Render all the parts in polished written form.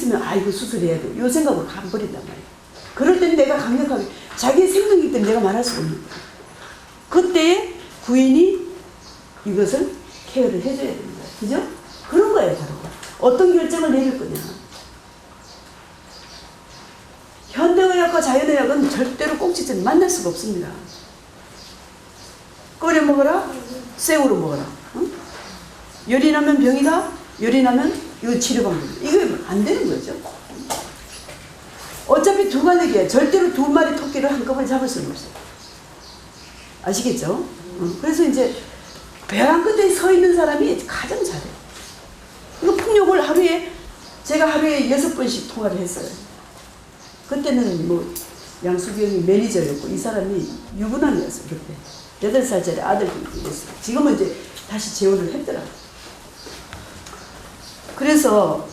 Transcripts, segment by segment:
있으면 아 이거 수술해야 돼. 요 생각으로 가버린단 말이에요. 그럴 땐 내가 강력하게 자기의 생명이기 때문에 내가 말할 수가 없는 거예요. 그때에 부인이 이것을 케어를 해줘야 됩니다. 그죠? 그런 거예요, 바로. 어떤 결정을 내릴 거냐. 현대의학과 자연의학은 절대로 꽁치증 만날 수가 없습니다. 끓여 먹어라, 생으로 먹어라. 응? 열이 나면 병이다, 열이 나면 이거 치료 방법. 이거 안 되는 거죠. 어차피 두 가닥이에요. 절대로 두 마리 토끼를 한꺼번에 잡을 수는 없어요. 아시겠죠? 그래서 이제 벼랑 끝에 서 있는 사람이 가장 잘해요. 이거 폭력을 제가 하루에 6번씩 통화를 했어요. 그때는 뭐 양수기 형이 매니저였고 이 사람이 유부남이었어요. 그때 8살짜리 아들이 있었어요. 지금은 이제 다시 재혼을 했더라고요. 그래서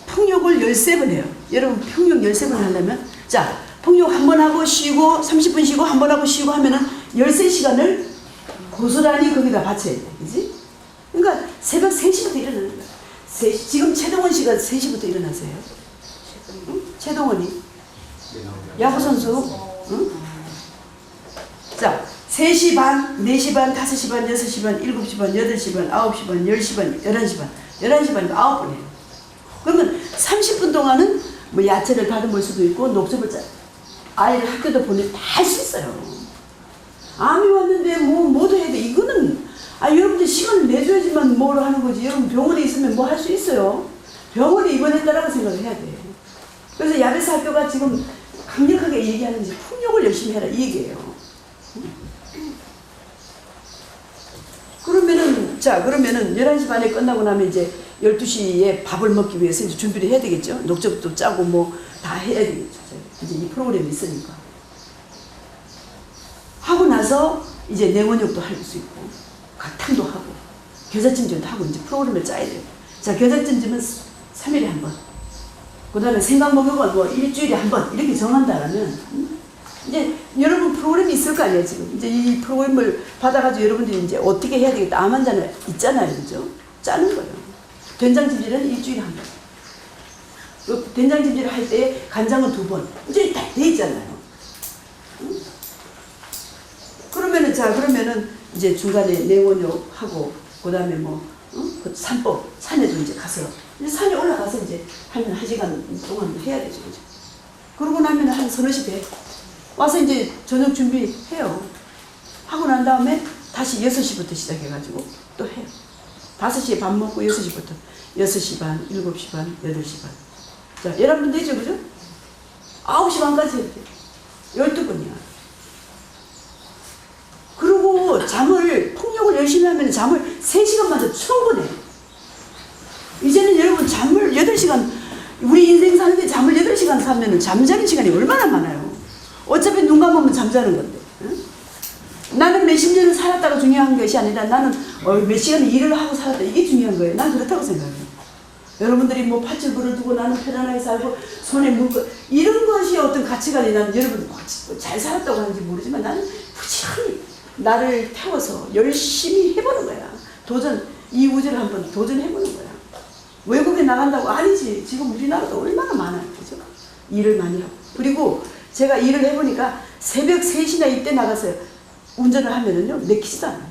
폭력을 13번 해요. 여러분 폭력 13번 하려면 자 폭력 한 번 하고 쉬고 30분 쉬고 한 번 하고 쉬고 하면은 13시간을 고스란히 거기다 바쳐야 돼. 그지? 그러니까 새벽 3시부터 일어나는 거야. 지금 최동원 씨가 3시부터 일어나세요. 응? 최동원이 야구선수. 응? 자 3시 반, 4시 반, 5시 반, 6시 반, 7시 반, 8시 반, 9시 반, 10시 반, 11시 반 11시 반이면 9번 해요. 그러면 30분 동안은 뭐 야채를 다듬을 수도 있고 녹즙을 아이를 학교도 보내 다 할 수 있어요. 암이 왔는데 뭐도 해야 돼. 이거는 여러분들 시간을 내줘야지만 뭘 하는 거지. 여러분 병원에 있으면 뭐 할 수 있어요. 병원에 입원했다라고 생각을 해야 돼. 그래서 야베스 학교가 지금 강력하게 얘기하는지 폭력을 열심히 해라 이 얘기예요. 그러면은 11시 반에 끝나고 나면 이제 12시에 밥을 먹기 위해서 이제 준비를 해야 되겠죠. 녹즙도 짜고 뭐 다 해야 되겠죠. 이제 이 프로그램이 있으니까. 하고 나서 이제 냉원욕도 할 수 있고 가탕도 하고 겨자찜질도 하고 이제 프로그램을 짜야 돼요. 자 겨자찜질은 3일에 한 번. 그 다음에 생강목욕은 뭐 일주일에 한 번 이렇게 정한다라면 이제 여러분 프로그램이 있을 거 아니에요. 지금 이제 이 프로그램을 받아가지고 여러분들이 이제 어떻게 해야 되겠다. 암 환자는 있잖아요. 그죠? 짜는 거예요. 된장찜질은 일주일에 한 번. 된장찜질을 할 때 간장은 2번. 이제 다 돼 있잖아요. 그러면은 이제 중간에 냉원욕 하고 그 다음에 그 산법 산에도 이제 가서 이제 산에 올라가서 이제 한 1시간 동안 해야 되죠. 그죠? 그러고 나면 한 서너 시 돼. 와서 이제 저녁 준비해요. 하고 난 다음에 다시 6시부터 시작해가지고 또 해요. 5시에 밥 먹고 6시부터 6시 반, 7시 반, 8시 반. 자, 11분 되죠, 그죠? 9시 반까지 해야 돼. 12번이야. 그리고 폭력을 열심히 하면 잠을 3시간만 더 충분해. 이제는 여러분 잠을 8시간, 우리 인생 사는데 잠을 8시간 자면 잠자는 시간이 얼마나 많아요. 어차피 눈 감으면 잠자는 건데. 응? 나는 몇십 년을 살았다가 중요한 것이 아니라 나는 몇 시간 일을 하고 살았다. 이게 중요한 거예요. 난 그렇다고 생각해요. 여러분들이 뭐 팥줄부를 두고 나는 편안하게 살고 손에 물고 이런 것이 어떤 가치관이 나는 여러분 잘 살았다고 하는지 모르지만 나는 부지런히 나를 태워서 열심히 해보는 거야. 이 우주를 한번 도전해보는 거야. 외국에 나간다고 아니지. 지금 우리나라도 얼마나 많아요. 그죠? 일을 많이 하고. 그리고 제가 일을 해보니까 새벽 3시나 이때 나가서 운전을 하면은요, 내키지도 않아요.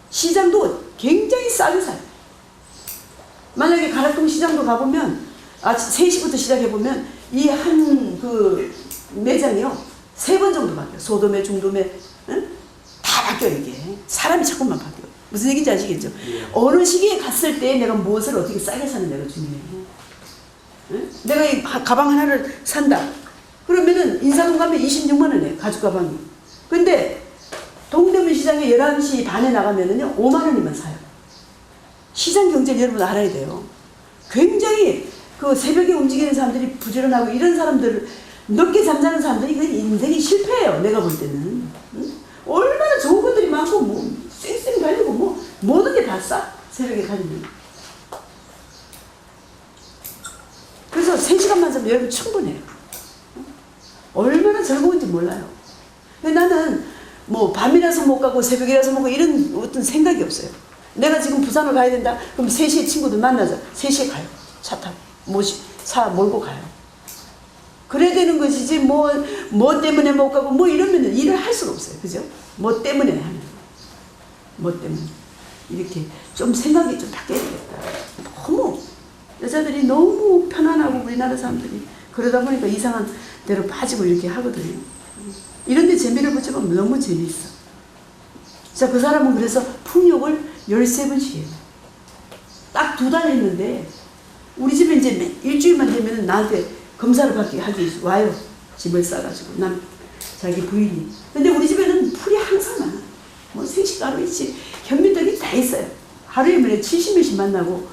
시장도 굉장히 싸게 사요. 만약에 가락동 시장도 가보면, 3시부터 시작해보면, 이 그 매장이요, 3번 정도 바뀌어요. 소도매, 중도매, 응? 다 바뀌어요, 이게. 사람이 자꾸만 바뀌어요. 무슨 얘기인지 아시겠죠? 어느 시기에 갔을 때 내가 무엇을 어떻게 싸게 사느냐가 중요해요. 응? 내가 이 가방 하나를 산다. 그러면은 인사동 가면 26만 원이에요. 가죽 가방이. 근데 동대문 시장에 11시 반에 나가면은요 5만 원이면 사요. 시장 경제를 여러분 알아야 돼요. 굉장히 그 새벽에 움직이는 사람들이 부지런하고 이런 사람들을 늦게 잠자는 사람들이 그 인생이 실패해요. 내가 볼 때는. 응? 얼마나 좋은 것들이 많고 뭐 쌩쌩 달리고 뭐 모든 게 다 싸. 새벽에 다니면. 그래서 3시간만 자면 여러분 충분해요. 얼마나 즐거운지 몰라요. 근데 나는 뭐 밤이라서 못 가고 새벽이라서 못 가고 이런 어떤 생각이 없어요. 내가 지금 부산을 가야 된다. 그럼 3시에 친구들 만나자. 3시에 가요. 차 타고. 차 몰고 가요. 그래야 되는 것이지 뭐 때문에 못 가고 뭐 이러면 일을 할 수가 없어요. 그죠? 뭐 때문에 하면 뭐 때문에 이렇게 좀 생각이 좀 바뀌어야 되겠다. 너무 여자들이 너무 편안하고 우리나라 사람들이 그러다 보니까 이상한 대로 빠지고 이렇게 하거든요. 이런데 재미를 붙여보면 너무 재미있어. 자, 그 사람은 그래서 풍욕을 13번씩 해요. 딱 2달 했는데 우리 집에 이제 일주일만 되면 나한테 검사를 하기 와요. 집을 싸가지고 자기 부인이. 근데 우리 집에는 풀이 항상 많아. 뭐 생식가루 있지 현미떡이 다 있어요. 하루에 만에 70몇씩 만나고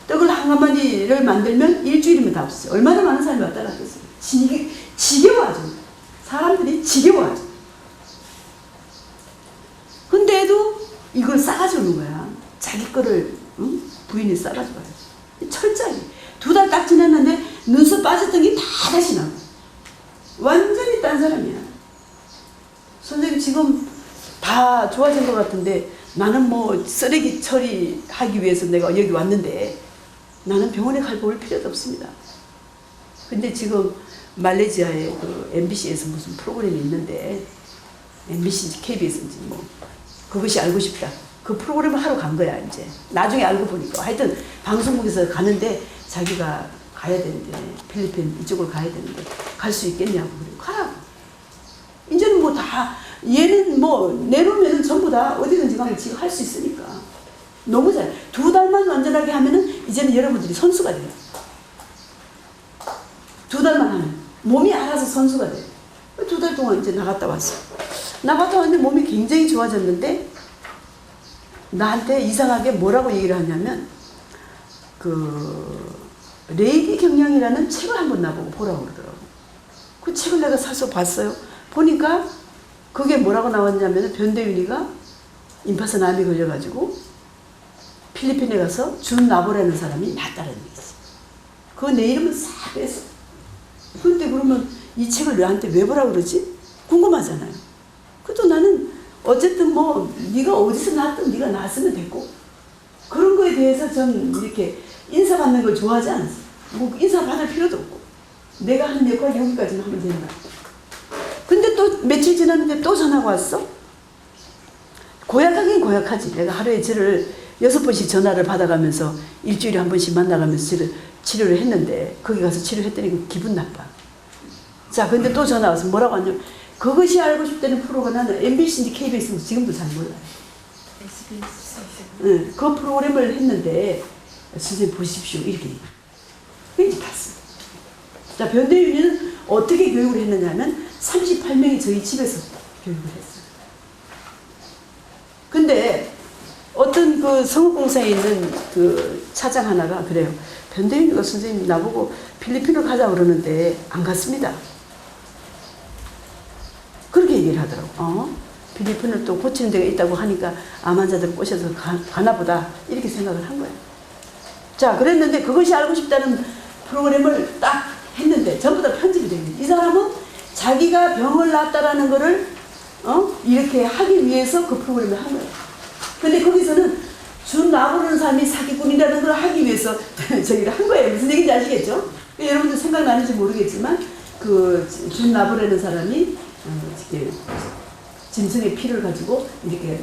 떡을 한 가마니를 만들면 일주일이면 다 없어요. 얼마나 많은 사람이 왔다 갔겠어요. 지겨워하죠. 사람들이 지겨워하죠. 근데도 이걸 싸가지고 오는 거야. 자기 거를 부인이 싸가지고 와요. 철저하게 2달 딱 지났는데 눈썹 빠졌던 게 다 다시 나고 완전히 딴 사람이야. 선생님 지금 다 좋아진 것 같은데 나는 뭐 쓰레기 처리하기 위해서 내가 여기 왔는데 나는 병원에 올 필요도 없습니다. 근데 지금 말레이시아에 그 MBC에서 무슨 프로그램이 있는데 MBC인지 KBS인지 뭐 그것이 알고 싶다. 그 프로그램을 하러 간 거야 이제. 나중에 알고 보니까 하여튼 방송국에서 가는데 자기가 가야 되는데 필리핀 이쪽으로 가야 되는데 갈 수 있겠냐고 그래. 가라고. 이제는 뭐 다 얘는 뭐 내놓으면 전부 다 어디든지 가면 지금 할 수 있으니까 너무 잘. 2달만 완전하게 하면은 이제는 여러분들이 선수가 돼요. 2달만 하면 몸이 알아서 선수가 돼. 2달 동안 이제 나갔다 왔어. 나갔다 왔는데 몸이 굉장히 좋아졌는데 나한테 이상하게 뭐라고 얘기를 하냐면 그 레이디 경영이라는 책을 한번 나보고 보라고 그러더라고. 그 책을 내가 사서 봤어요. 보니까 그게 뭐라고 나왔냐면 변대윤이가 임파선암이 걸려가지고 필리핀에 가서 준 나보라는 사람이 낫다라는 게 있어. 그거 내 이름은 싹 뺐어. 근데 그러면 이 책을 나한테 왜 보라고 그러지? 궁금하잖아요. 그래도 나는 어쨌든 뭐 네가 어디서 났든 네가 났으면 됐고 그런 거에 대해서 전 이렇게 인사받는 걸 좋아하지 않았어. 뭐 인사받을 필요도 없고 내가 하는 역할 여기까지만 하면 된다. 근데 또 며칠 지났는데 또 전화가 왔어. 고약하긴 고약하지. 내가 하루에 저를 6번씩 전화를 받아가면서 일주일에 한 번씩 만나가면서 치료를 했는데 거기 가서 치료했더니 기분 나빠. 자, 근데 또 전화 와서 뭐라고 하냐면 그것이 알고 싶다는 프로가 나는 MBC인지 KBS인지 지금도 잘 몰라요. 응, 그 프로그램을 했는데 선생님 보십시오 이렇게 이제 봤어. 자, 변대윤이는 어떻게 교육을 했느냐면 38명이 저희 집에서 교육을 했어요. 근데 어떤 그 성읍공사에 있는 그 차장 하나가 그래요. 변대윤이가 선생님 나보고 필리핀으로 가자고 그러는데 안 갔습니다. 그렇게 얘기를 하더라고. 필리핀을 또 고치는 데가 있다고 하니까 암 환자들 꼬셔서 가나 보다 이렇게 생각을 한 거야. 자, 그랬는데 그것이 알고 싶다는 프로그램을 딱 했는데 전부 다 편집이 된 거야. 이 사람은 자기가 병을 낫다라는 거를 이렇게 하기 위해서 그 프로그램을 한 거야. 근데 거기서는 준 나보라는 사람이 사기꾼이라는 걸 하기 위해서 저기를 한 거예요. 무슨 얘기인지 아시겠죠? 여러분들 생각나는지 모르겠지만 그 준 나보라는 사람이 이렇게 짐승의 피를 가지고 이렇게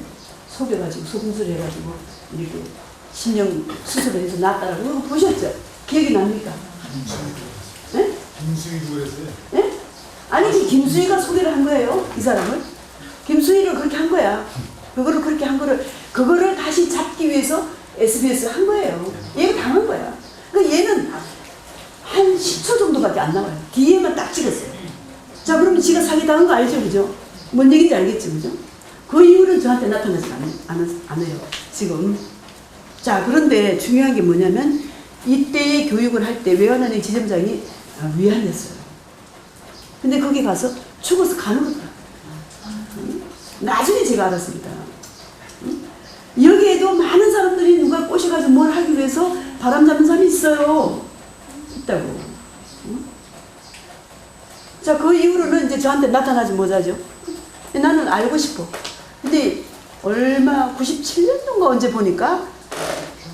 속여가지고 소금술 해가지고 이렇게 신령 수술을 해서 낫다라고 그거 보셨죠? 기억이 납니까? 네? 김수희도 그랬어요? 네? 아니지, 김수희가 소개를 한 거예요, 이 사람을. 김수희를 그렇게 한 거야. 그거를 그렇게 한 거를, 그거를 다시 잡기 위해서 SBS 한 거예요. 얘가 당한 거야. 그러니까 얘는 한 10초 정도밖에 안 나와요. 뒤에만 딱 찍었어요. 자, 그러면 지가 사기당한 거 알죠, 그죠? 뭔 얘기인지 알겠죠, 그죠? 그 이유는 저한테 나타나지 않아요, 지금. 자, 그런데 중요한 게 뭐냐면, 이때의 교육을 할 때 외환은행 지점장이 위안이었어요. 근데 거기 가서 죽어서 가는 거더라. 나중에 제가 알았습니다. 여기에도 많은 사람들이 누가 꼬셔가지고 뭘 하기 위해서 바람 잡는 사람이 있어요. 있다고. 자, 그 이후로는 이제 저한테 나타나지 못하죠. 나는 알고 싶어. 근데 얼마 97년도인가 언제 보니까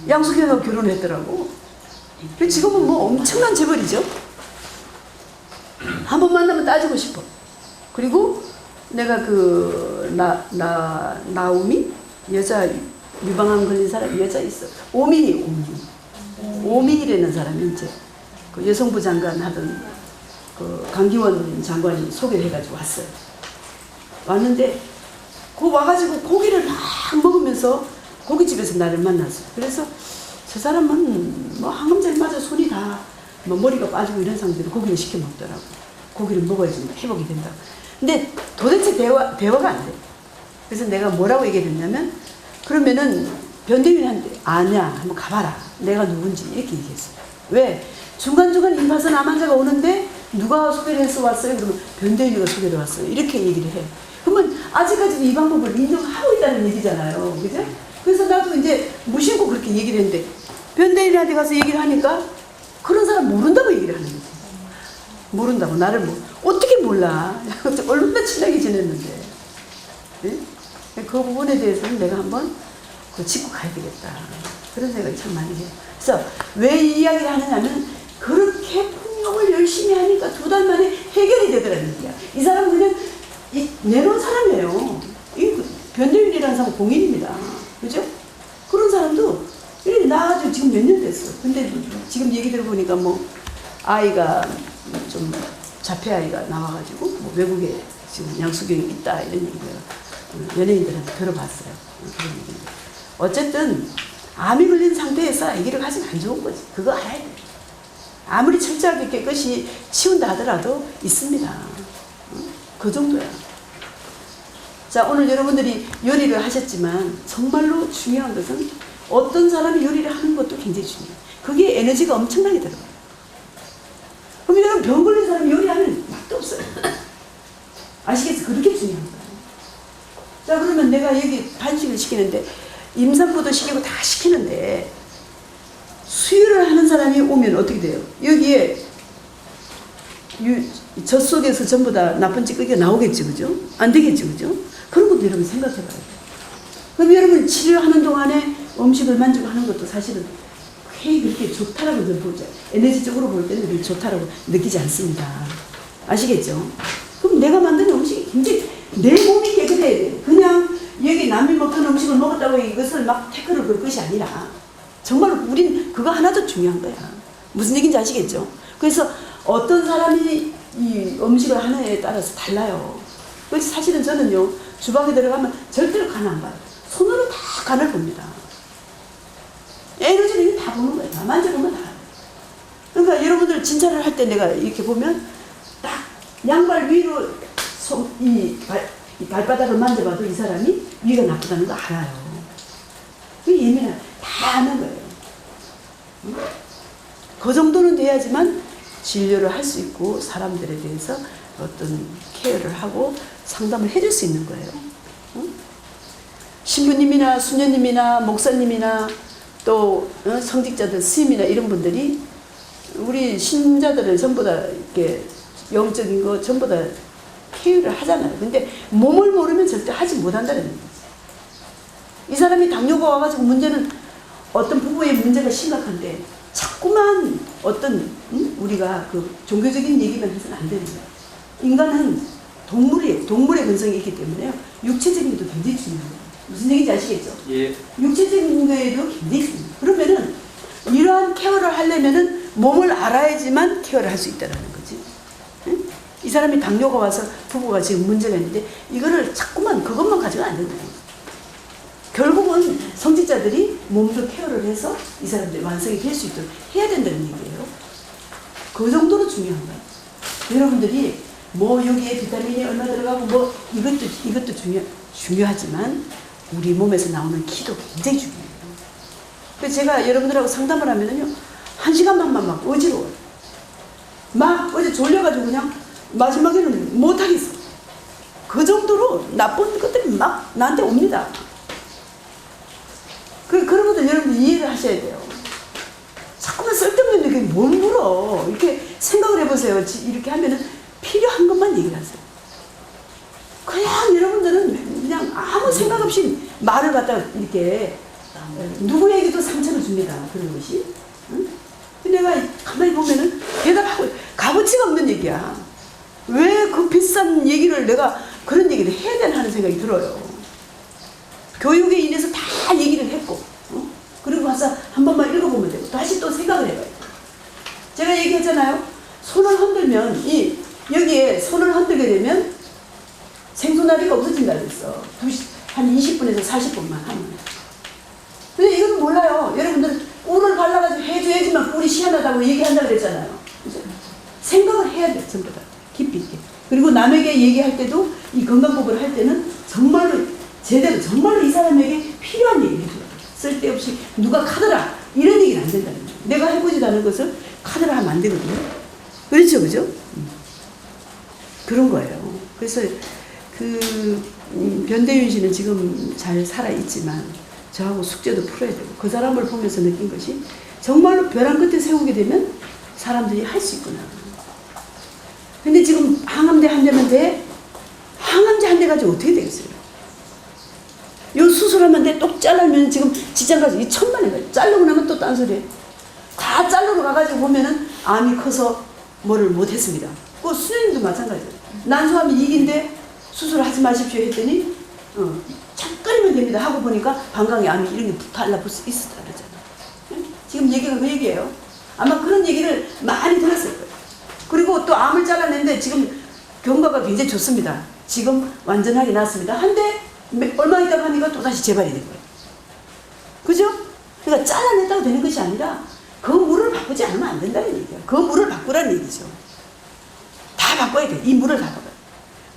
양숙이하고 결혼했더라고. 지금은 뭐 엄청난 재벌이죠. 한 번 만나면 따지고 싶어. 그리고 내가 그 나오미 여자 유방암 걸린 사람 여자 있어. 오미라는 사람이 이제 그 여성부 장관 하던 그 강기원 장관이 소개를 해가지고 왔어요. 왔는데 그 와가지고 고기를 막 먹으면서 고깃집에서 나를 만났어요. 그래서 저 사람은 뭐 항암제를 맞아 손이 다 뭐 머리가 빠지고 이런 상태로 고기를 시켜 먹더라고. 고기를 먹어야지 회복이 된다. 근데 도대체 대화가 안 돼. 그래서 내가 뭐라고 얘기했냐면 그러면은 변대윤한테 아니야 한번 가봐라. 내가 누군지 이렇게 얘기했어요. 왜? 중간중간 임파선 암 환자가 오는데 누가 소개를 해서 왔어요? 그러면 변대윤이가 소개를 왔어요. 이렇게 얘기를 해. 그러면 아직까지도 이 방법을 인정하고 있다는 얘기잖아요. 그죠? 그래서 나도 이제 무심코 그렇게 얘기를 했는데 변대윤한테 가서 얘기를 하니까 그런 사람 모른다고 얘기를 하는 거지. 모른다고. 나를 뭐 어떻게 몰라. 얼마나 친하게 지냈는데. 네? 그 부분에 대해서는 내가 한번 짚고 가야 되겠다. 그런 생각이 참 많이 해요. 그래서 왜 이 이야기를 하느냐면 그렇게 폭력을 열심히 하니까 2달 만에 해결이 되더라는 얘기야. 이 사람은 그냥 내놓은 사람이에요. 이 변대윤이라는 사람은 공인입니다. 그죠? 그런 사람도 이렇게 나아지고 지금 몇 년 됐어. 근데 지금 얘기 들어보니까 뭐 아이가 좀 자폐 아이가 나와가지고 뭐 외국에 지금 양수경이 있다 이런 얘기를 연예인들한테 들어봤어요. 그런 얘기. 어쨌든 암이 걸린 상태에서 아기를 가지면 안 좋은 거지. 그거 알아야 돼. 아무리 철저하게 깨끗이 치운다 하더라도 있습니다. 그 정도야. 자, 오늘 여러분들이 요리를 하셨지만 정말로 중요한 것은 어떤 사람이 요리를 하는 것도 굉장히 중요해요. 그게 에너지가 엄청나게 들어가요. 그럼 여러분 병 걸린 사람이 요리하면 맛도 없어요. 아시겠어요? 그렇게 중요한 거예요. 자, 그러면 내가 여기 반식을 시키는데 임산부도 시키고 다 시키는데 수유를 하는 사람이 오면 어떻게 돼요? 여기에 젖 속에서 전부 다 나쁜 찌꺼기가 나오겠지, 그죠? 안 되겠지, 그죠? 그런 것도 여러분 생각해 봐야 돼요. 그럼 여러분 치료하는 동안에 음식을 만지고 하는 것도 사실은 그렇게 좋다라고 보죠. 에너지적으로 볼 때는 그렇게 좋다라고 느끼지 않습니다. 아시겠죠? 그럼 내가 만드는 음식이 굉장히 내 몸이 깨끗해야 돼요. 그냥 여기 남이 먹던 음식을 먹었다고 이것을 막 태클을 걸 것이 아니라 정말 우린 그거 하나도 중요한 거야. 무슨 얘기인지 아시겠죠? 그래서 어떤 사람이 이 음식을 하느냐에 따라서 달라요. 그래서 사실은 저는요 주방에 들어가면 절대로 간 안 봐요. 손으로 다 간을 봅니다. 에너지를 다 보는 거예요. 다 만져보면 다 알아요. 그러니까 여러분들 진찰을 할 때 내가 이렇게 보면 딱 양발 위로 이 발바닥을 만져봐도 이 사람이 위가 나쁘다는 거 알아요. 그게 예민해. 다 아는 거예요. 응? 그 정도는 돼야지만 진료를 할 수 있고 사람들에 대해서 어떤 케어를 하고 상담을 해줄 수 있는 거예요. 응? 신부님이나 수녀님이나 목사님이나 또 성직자들, 스님이나 이런 분들이 우리 신자들을 전부 다 이렇게 영적인 거 전부 다 케어를 하잖아요. 근데 몸을 모르면 절대 하지 못한다는 얘기지. 이 사람이 당뇨가 와가지고 문제는 어떤 부부의 문제가 심각한데 자꾸만 어떤 우리가 그 종교적인 얘기만 해서는 안 되는 거예요. 인간은 동물의 근성이 있기 때문에요. 육체적인 것도 굉장히 중요해요. 무슨 얘기인지 아시겠죠? 예. 육체적인 거에도 굉장히 중요해요. 그러면은 이러한 케어를 하려면은 몸을 알아야지만 케어를 할 수 있다는 거지. 응? 이 사람이 당뇨가 와서 부부가 지금 문제가 있는데 이거를 자꾸만 그것만 가지고 안 된다는 거예요. 결국은 성직자들이 몸도 케어를 해서 이 사람들이 완성이 될 수 있도록 해야 된다는 얘기예요. 그 정도로 중요한 거예요. 여러분들이 뭐 여기에 비타민이 얼마 들어가고 뭐 이것도 중요하지만 우리 몸에서 나오는 기도 굉장히 중요해요. 그래서 제가 여러분들하고 상담을 하면은요 1시간만 막 어지러워요. 막 어제 졸려가지고 그냥 마지막에는 못하겠어. 그 정도로 나쁜 것들이 막 나한테 옵니다. 그런 것들 여러분들 이해를 하셔야 돼요. 자꾸만 쓸데없는 얘기 뭘 물어. 이렇게 생각을 해보세요. 이렇게 하면은 필요한 것만 얘기를 하세요. 그냥 여러분들은 그냥 아무 생각 없이 말을 갖다가 이렇게 누구에게도 상처를 줍니다. 그런 것이. 응? 내가 가만히 보면은 대답하고 값어치가 없는 얘기야. 왜 그 비싼 얘기를 내가 그런 얘기를 해야 되나 하는 생각이 들어요. 교육에 인해서 다 얘기를 했고, 그리고 와서 한 번만 읽어보면 되고 다시 또 생각을 해봐요. 제가 얘기했잖아요. 손을 흔들면 여기에 손을 흔들게 되면 생소나비가 없어진다 그랬어. 한 20분에서 40분만 하면. 근데 이건 몰라요. 여러분들 꿀을 발라가지고 해줘야지만 꿀이 시원하다고 얘기한다 그랬잖아요. 그죠? 생각을 해야 돼, 전부 다. 깊이 있게. 그리고 남에게 얘기할 때도 이 건강법을 할 때는 정말로 제대로 정말로 이 사람에게 필요한 얘기를 해줘야 돼. 쓸데없이 누가 카드라 이런 얘기는 안 된다는 거예요. 내가 해보지도 않은 것을 카드라 하면 안 되거든요. 그렇죠, 그죠? 그런 거예요. 그래서 변대윤 씨는 지금 잘 살아있지만 저하고 숙제도 풀어야 되고 그 사람을 보면서 느낀 것이 정말로 벼랑 끝에 세우게 되면 사람들이 할 수 있구나. 근데 지금 항암제 한 대면 돼? 항암제 한 대 가지고 어떻게 되겠어요? 요 수술하면 돼? 똑 잘라면 지금 직장 가서 2천만 원 자르고 나면 또 딴소리 다 자르러 가가지고 보면은 암이 커서 뭐를 못했습니다. 그 수녀님도 마찬가지예요. 난소암이 2기인데 수술하지 마십시오 했더니 잠깐이면 됩니다 하고 보니까 방광에 암이 이런 게 달라붙어 있었다 그러잖아요. 지금 얘기가 그 얘기예요. 아마 그런 얘기를 많이 들었을 거예요. 그리고 또 암을 잘라냈는데 지금 경과가 굉장히 좋습니다. 지금 완전하게 나았습니다. 한데 얼마 있다가 하니까 또다시 재발이 된 거예요. 그죠? 그러니까 잘라냈다고 되는 것이 아니라 그 물을 바꾸지 않으면 안 된다는 얘기예요. 그 물을 바꾸라는 얘기죠. 다 바꿔야 돼. 이 물을 다 바꿔야 돼.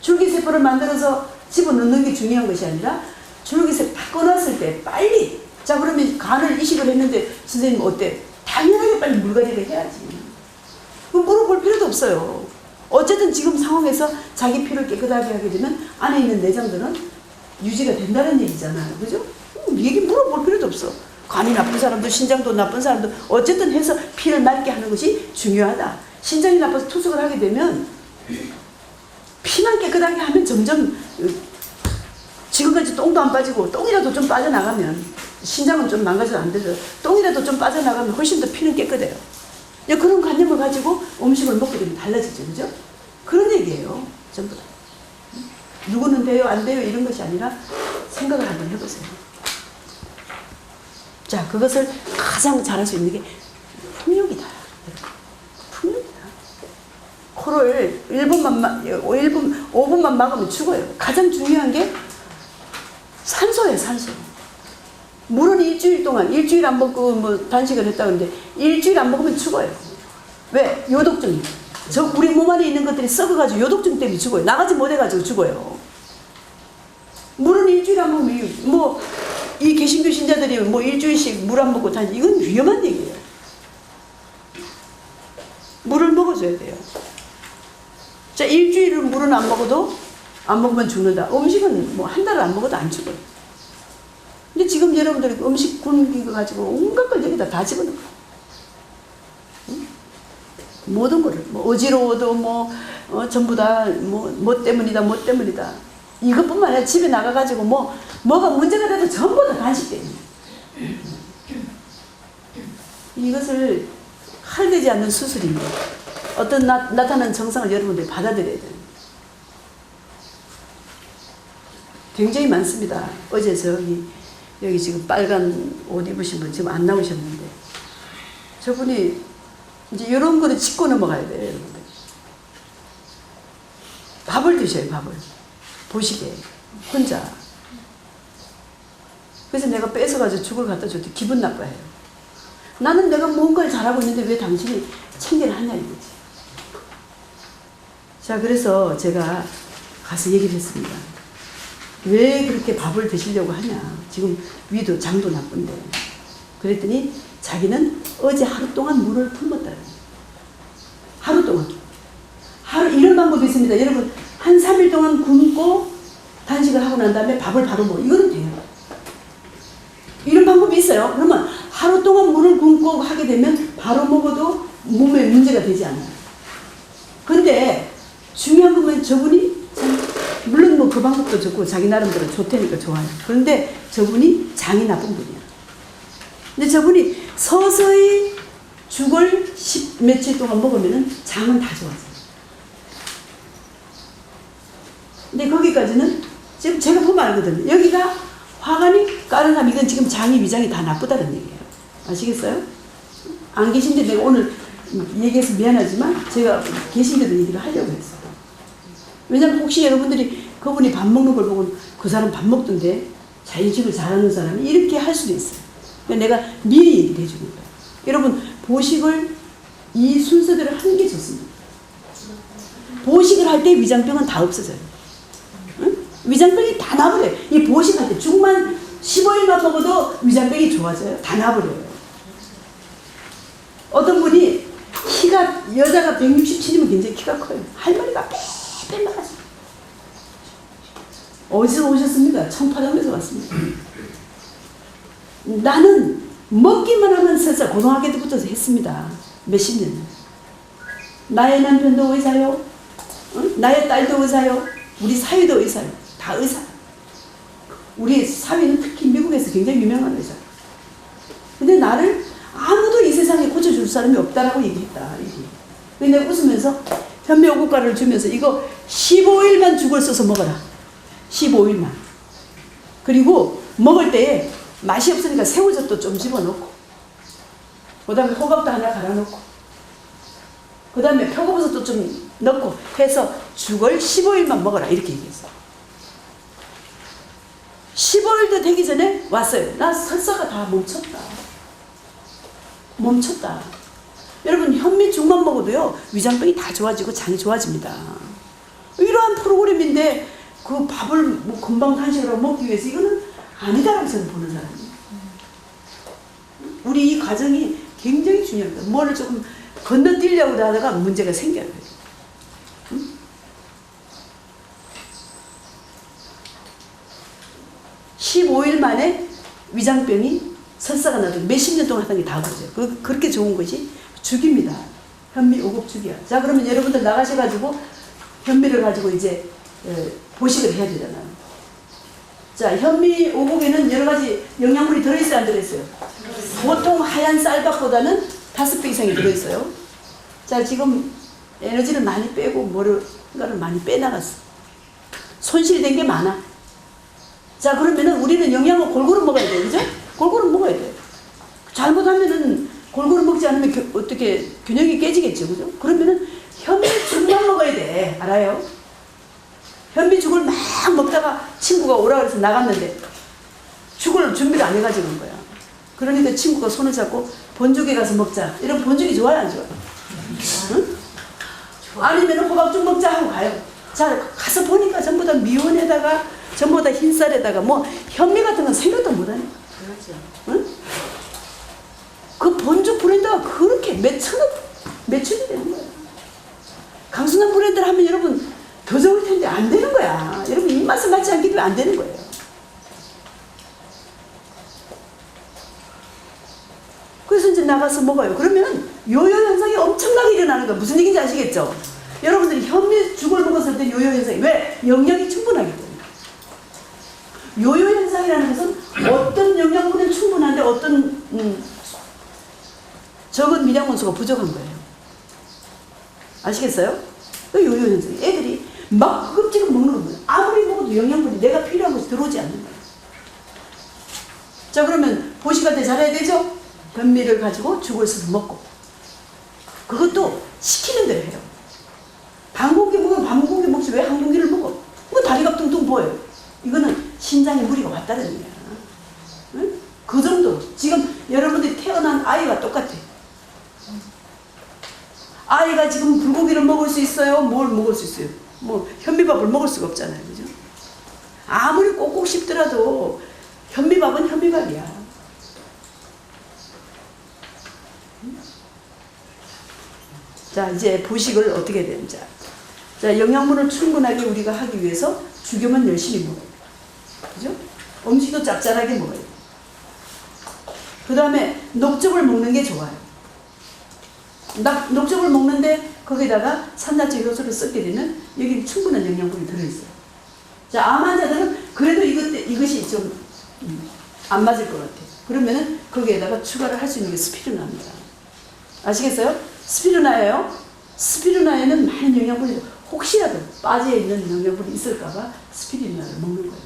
줄기세포를 만들어서 집어넣는 게 중요한 것이 아니라 줄기세포 바꿔놨을 때 빨리 자 그러면 간을 이식을 했는데 선생님 어때? 당연하게 빨리 물갈이를 해야지. 물어볼 필요도 없어요. 어쨌든 지금 상황에서 자기 피를 깨끗하게 하게 되면 안에 있는 내장들은 유지가 된다는 얘기잖아요. 그죠? 얘기 물어볼 필요도 없어. 간이 나쁜 사람도 신장도 나쁜 사람도 어쨌든 해서 피를 맑게 하는 것이 중요하다. 신장이 나빠서 투석을 하게 되면 피만 깨끗하게 하면 점점 지금까지 똥도 안 빠지고 똥이라도 좀 빠져나가면 신장은 좀 망가져도 안 되죠. 똥이라도 좀 빠져나가면 훨씬 더 피는 깨끗해요. 그런 관념을 가지고 음식을 먹게 되면 달라지죠. 그죠? 그런 얘기예요. 전부 다. 누구는 돼요? 안 돼요? 이런 것이 아니라 생각을 한번 해보세요. 자, 그것을 가장 잘할 수 있는 게 풍욕이다. 풍욕이다. 코를 5분만 막으면 죽어요. 가장 중요한 게 산소예요, 산소. 물은 일주일 안 먹고 뭐 단식을 했다 그러는데 일주일 안 먹으면 죽어요. 왜? 요독증이. 우리 몸 안에 있는 것들이 썩어가지고 요독증 때문에 죽어요. 나가지 못해가지고 죽어요. 물은 일주일 안 먹으면 이 개신교 신자들이 뭐 일주일씩 물 안 먹고 다니 이건 위험한 얘기예요. 물을 먹어줘야 돼요. 자, 일주일을 물은 안 먹으면 죽는다. 음식은 뭐 한 달을 안 먹어도 안 죽어요. 근데 지금 여러분들이 음식 굶긴 거 가지고 온갖 걸 여기다 다 집어넣고 모든 거를 어지러워도 전부 다 뭐 때문이다 이것뿐만 아니라 집에 나가가지고 뭐가 문제가 돼도 전부 다 간식 때문에 이것을 할되지 않는 수술입니다. 어떤 나타나는 증상을 여러분들이 받아들여야 돼요. 굉장히 많습니다. 어제 여기 지금 빨간 옷 입으신 분 지금 안 나오셨는데 저분이 이제 이런 거를 짚고 넘어가야 돼요. 여러분들. 밥을 드셔요. 밥을. 보시게. 혼자. 그래서 내가 뺏어가지고 죽을 갖다 줬더니 기분 나빠해요. 나는 내가 뭔가를 잘하고 있는데 왜 당신이 챙겨를 하냐 이거지. 자, 그래서 제가 가서 얘기를 했습니다. 왜 그렇게 밥을 드시려고 하냐. 지금 위도 장도 나쁜데. 그랬더니 자기는 어제 하루 동안 물을 품었다. 하루 동안. 이런 방법이 있습니다. 여러분 한 3일 동안 굶고 단식을 하고 난 다음에 밥을 바로 먹어. 이거는 돼요. 이런 방법이 있어요. 그러면 하루 동안 물을 굶고 하게 되면 바로 먹어도 몸에 문제가 되지 않아요. 근데 중요한 건 저분이 물론 그 방법도 좋고 자기 나름대로 좋다니까 좋아요. 그런데 저분이 장이 나쁜 분이야. 근데 저분이 서서히 죽을 10 며칠 동안 먹으면 장은 다 좋아져요. 근데 거기까지는 지금 제가 보면 알거든요. 여기가 화관이 까르나면 이건 지금 장이 위장이 다 나쁘다는 얘기예요. 아시겠어요? 안 계신데 내가 오늘 얘기해서 미안하지만 제가 계신데도 얘기를 하려고 했어요. 왜냐면 혹시 여러분들이 그분이 밥 먹는 걸 보고 그 사람 밥 먹던데 자인식을 잘하는 사람이 이렇게 할 수도 있어요. 그러니까 내가 미리 얘기를 해주는 거예요. 여러분 보식을 이 순서대로 하는 게 좋습니다. 보식을 할 때 위장병은 다 없어져요. 응? 위장병이 다 나버려요. 이 보식할 때 죽만 15일만 먹어도 위장병이 좋아져요. 다 나버려요. 어떤 분이 키가 여자가 167이면 굉장히 키가 커요. 할머니가 빼빼 나가죠. 어디서 오셨습니까? 청파동에서 왔습니다. 나는 먹기만 하면 설사 고등학교 때부터 했습니다. 몇십 년. 나의 남편도 의사요. 나의 딸도 의사요. 우리 사위도 의사요. 다 의사. 우리 사위는 특히 미국에서 굉장히 유명한 의사. 근데 나를 아무도 이 세상에 고쳐줄 사람이 없다라고 얘기했다. 근데 웃으면서 현미오곡가루를 주면서 이거 15일만 죽을 써서 먹어라. 15일만. 그리고 먹을 때에 맛이 없으니까 새우젓도 좀 집어넣고, 그 다음에 호박도 하나 갈아넣고, 그 다음에 표고버섯도 좀 넣고 해서 죽을 15일만 먹어라. 이렇게 얘기했어. 15일도 되기 전에 왔어요. 나 설사가 다 멈췄다. 멈췄다. 여러분 현미죽만 먹어도요 위장병이 다 좋아지고 장이 좋아집니다. 이러한 프로그램인데 그 밥을 뭐 금방 간식으로 먹기 위해서 이거는 아니다라고 저는 보는 사람이에요. 우리 이 과정이 굉장히 중요합니다. 뭐를 조금 건너뛰려고 하다가 문제가 생겨요. 응? (15일) 만에 위장병이 설사가 나도 몇십 년 동안 하던 게 다 그러죠. 그렇게 좋은 것이 죽입니다. 현미 오곡죽이야. 자, 그러면 여러분들 나가셔가지고 현미를 가지고 이제 보식을 해야 되잖아요. 자, 현미 오곡에는 여러 가지 영양분이 들어있어요, 안 들어있어요? 보통 하얀 쌀밥보다는 5배 이상이 들어있어요. 자, 지금 에너지를 많이 빼고 뭐를 많이 빼나갔어. 손실된 게 많아. 자, 그러면은 우리는 영양을 골고루 먹어야 돼요, 그죠? 골고루 먹어야 돼요. 잘못하면은 골고루 먹지 않으면 어떻게 균형이 깨지겠죠, 그죠? 그러면은 현미죽만 먹어야 돼, 알아요? 현미죽을 막 먹다가 친구가 오라 그래서 나갔는데 죽을 준비를 안 해가지고 온 거야. 그러니까 친구가 손을 잡고 본죽에 가서 먹자. 이런 본죽이 좋아요, 안 좋아요? 응? 아니면 호박죽 먹자 하고 가요. 자, 가서 보니까 전부 다 미원에다가 전부 다 흰쌀에다가 뭐 현미 같은 건 생각도 못하네. 그렇죠. 응? 그 본죽 브랜드가 그렇게 몇 천억 매출이 되는 거야. 강순한 브랜드를 하면 여러분 더 좋을 텐데 안 되는 거야. 여러분 입맛에 맞지 않기 때문에 안 되는 거예요. 그래서 이제 나가서 먹어요. 그러면 요요 현상이 엄청나게 일어나는 거야. 무슨 얘기인지 아시겠죠? 여러분들이 현미죽을 먹었을 때 요요 현상이 왜? 영양이 충분하기 때문에. 요요 현상이라는 것은 어떤 영양분은 충분한데 어떤 적은 미량원소가 부족한 거예요. 아시겠어요? 그 요요 현상이 애들이 막 흡지금 먹는 거예요. 아무리 먹어도 영양분이 내가 필요한 것이 들어오지 않는 거예요. 자, 그러면 보식할 때 잘해야 되죠? 현미를 가지고 죽을 써서 먹고, 그것도 시키는 대로 해요. 반 공기 먹으면 반 공기 먹지 왜 한 공기를 먹어? 뭐 다리가 뚱뚱 보여요. 이거는 신장에 무리가 왔다는 거야. 응? 그 정도로 지금 여러분들이 태어난 아이가 똑같아. 아이가 지금 불고기를 먹을 수 있어요? 뭘 먹을 수 있어요? 뭐 현미밥을 먹을 수가 없잖아요, 그죠? 아무리 꼭꼭 씹더라도 현미밥은 현미밥이야. 자, 이제 보식을 어떻게 해야 되는지. 자, 영양분을 충분하게 우리가 하기 위해서 죽여만 열심히 먹어요. 그죠? 음식도 짭짤하게 먹어요. 그 다음에 녹즙을 먹는 게 좋아요. 녹즙을 먹는데 거기다가 산화제 효소를 섞게 되면 여기 충분한 영양분이 들어있어요. 자, 암 환자들은 그래도 이것이 좀 안 맞을 것 같아요. 그러면은 거기에다가 추가를 할 수 있는 게 스피루나입니다. 아시겠어요? 스피루나예요. 스피루나에는 많은 영양분이 혹시라도 빠져있는 영양분이 있을까봐 스피루나를 먹는 거예요.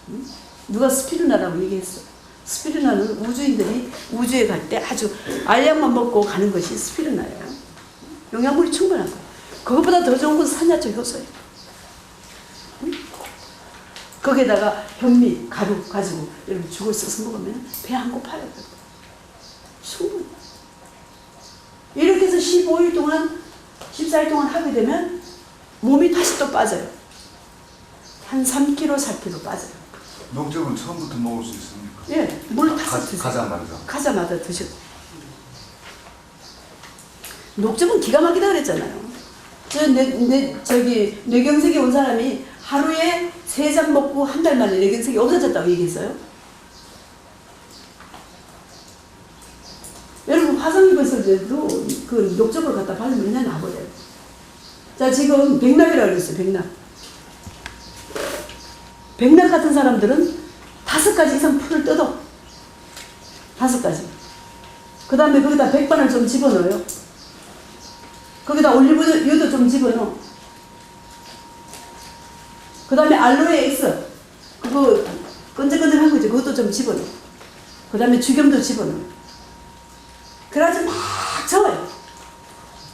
응? 누가 스피루나라고 얘기했어. 스피루나는 우주인들이 우주에 갈 때 아주 알약만 먹고 가는 것이 스피루나예요. 영양분이 충분한 거예요. 그것보다 더 좋은 건 산야초 효소예요. 응? 거기에다가 현미, 가루 가지고 여러분 죽을 써서 먹으면 배 안 고파요. 충분히. 이렇게 해서 15일 동안 14일 동안 하게 되면 몸이 다시 또 빠져요. 한 3kg, 4kg 빠져요. 녹즙은 처음부터 먹을 수 있습니까? 예, 물 타서 드세요. 가자마자. 가자마자 드셔. 녹즙은 기가 막히다 그랬잖아요. 저기 뇌경색이 온 사람이 하루에 3잔 먹고 한 달 만에 뇌경색이 없어졌다고 얘기했어요. 여러분 화상 입었을 때도 그 녹즙을 갖다 바르면 그냥 나버려요. 자, 지금 백납이라고 그랬어요. 백납 같은 사람들은 5가지 이상 풀을 뜯어. 5가지. 그 다음에 거기다 백반을 좀 집어넣어요. 거기다 올리브유도 좀 집어넣어. 그 다음에 알로에 엑스, 그거 끈적끈적한 거지. 그것도 좀 집어넣어. 그 다음에 죽염도 집어넣어. 그래가지고 막 저어요.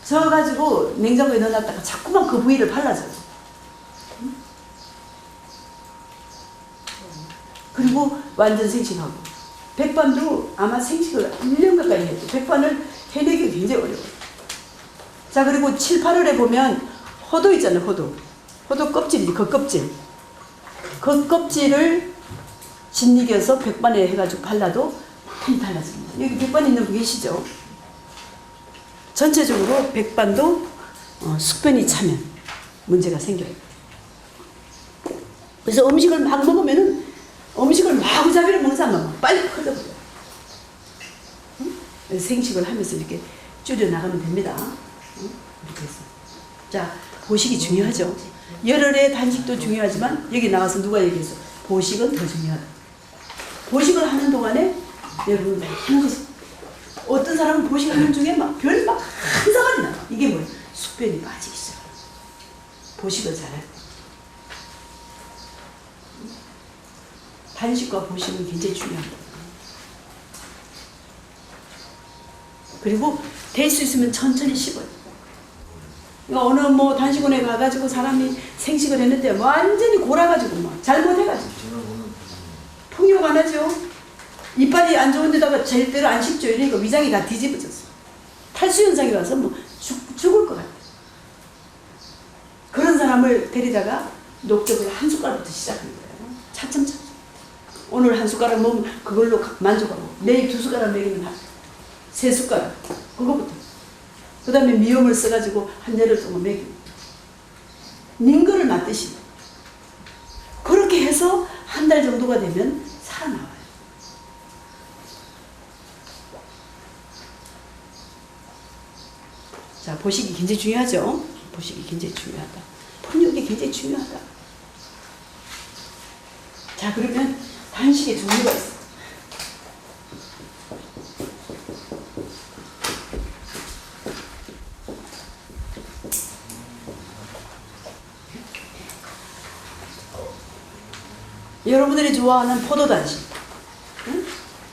저어가지고 냉장고에 넣어놨다가 자꾸만 그 부위를 발라줘요. 그리고 완전 생식하고. 백반도 아마 생식을 1년 가까이 해요. 백반을 해내기 굉장히 어려워요. 자, 그리고 7, 8월에 보면 호두 있잖아요. 호두 껍질이지. 그 껍질. 그 껍질을 짓이겨서 백반에 해가지고 발라도 많이 달라집니다. 여기 백반 있는 분 계시죠? 전체적으로 백반도 숙변이 차면 문제가 생겨요. 그래서 음식을 막 먹으면은 음식을 마구잡이로 먹는 사람은 빨리 커져버려요. 응? 생식을 하면서 이렇게 줄여나가면 됩니다. 응? 이렇게 해서. 자, 보식이 중요하죠. 열흘의 단식도 중요하지만 여기 나와서 누가 얘기했어? 보식은 더 중요하다. 보식을 하는 동안에 여러분 많은 것이 어떤 사람은 보식하는 중에 별 한사발이 나. 이게 뭐예요? 숙변이 빠지기 시작해요. 보식을 잘해요. 단식과 보식은 굉장히 중요합니다. 그리고 될 수 있으면 천천히 씹어요. 그러니까 어느 단식원에 가가지고 사람이 생식을 했는데 완전히 골아가지고 잘못해가지고 폭력 안 하죠. 이빨이 안 좋은 데다가 제대로 안 씹죠. 이러니까 위장이 다 뒤집어졌어. 탈수 현상이 와서 죽을 것 같아. 그런 사람을 데리다가 녹즙을 한 숟갈부터 시작하는 거예요. 차츰차츰. 오늘 한 숟가락 먹으면 그걸로 만족하고 내일 2숟가락 먹이면 3숟가락. 그거부터. 그 다음에 미음을 써가지고 한 열흘 동안 먹이고. 닝거를 맞듯이. 그렇게 해서 한 달 정도가 되면 살아나와요. 자, 보식이 굉장히 중요하죠. 보식이 굉장히 중요하다. 폭력이 굉장히 중요하다. 자, 그러면 단식의 종류가 있어. 여러분들이 좋아하는 포도단식. 응?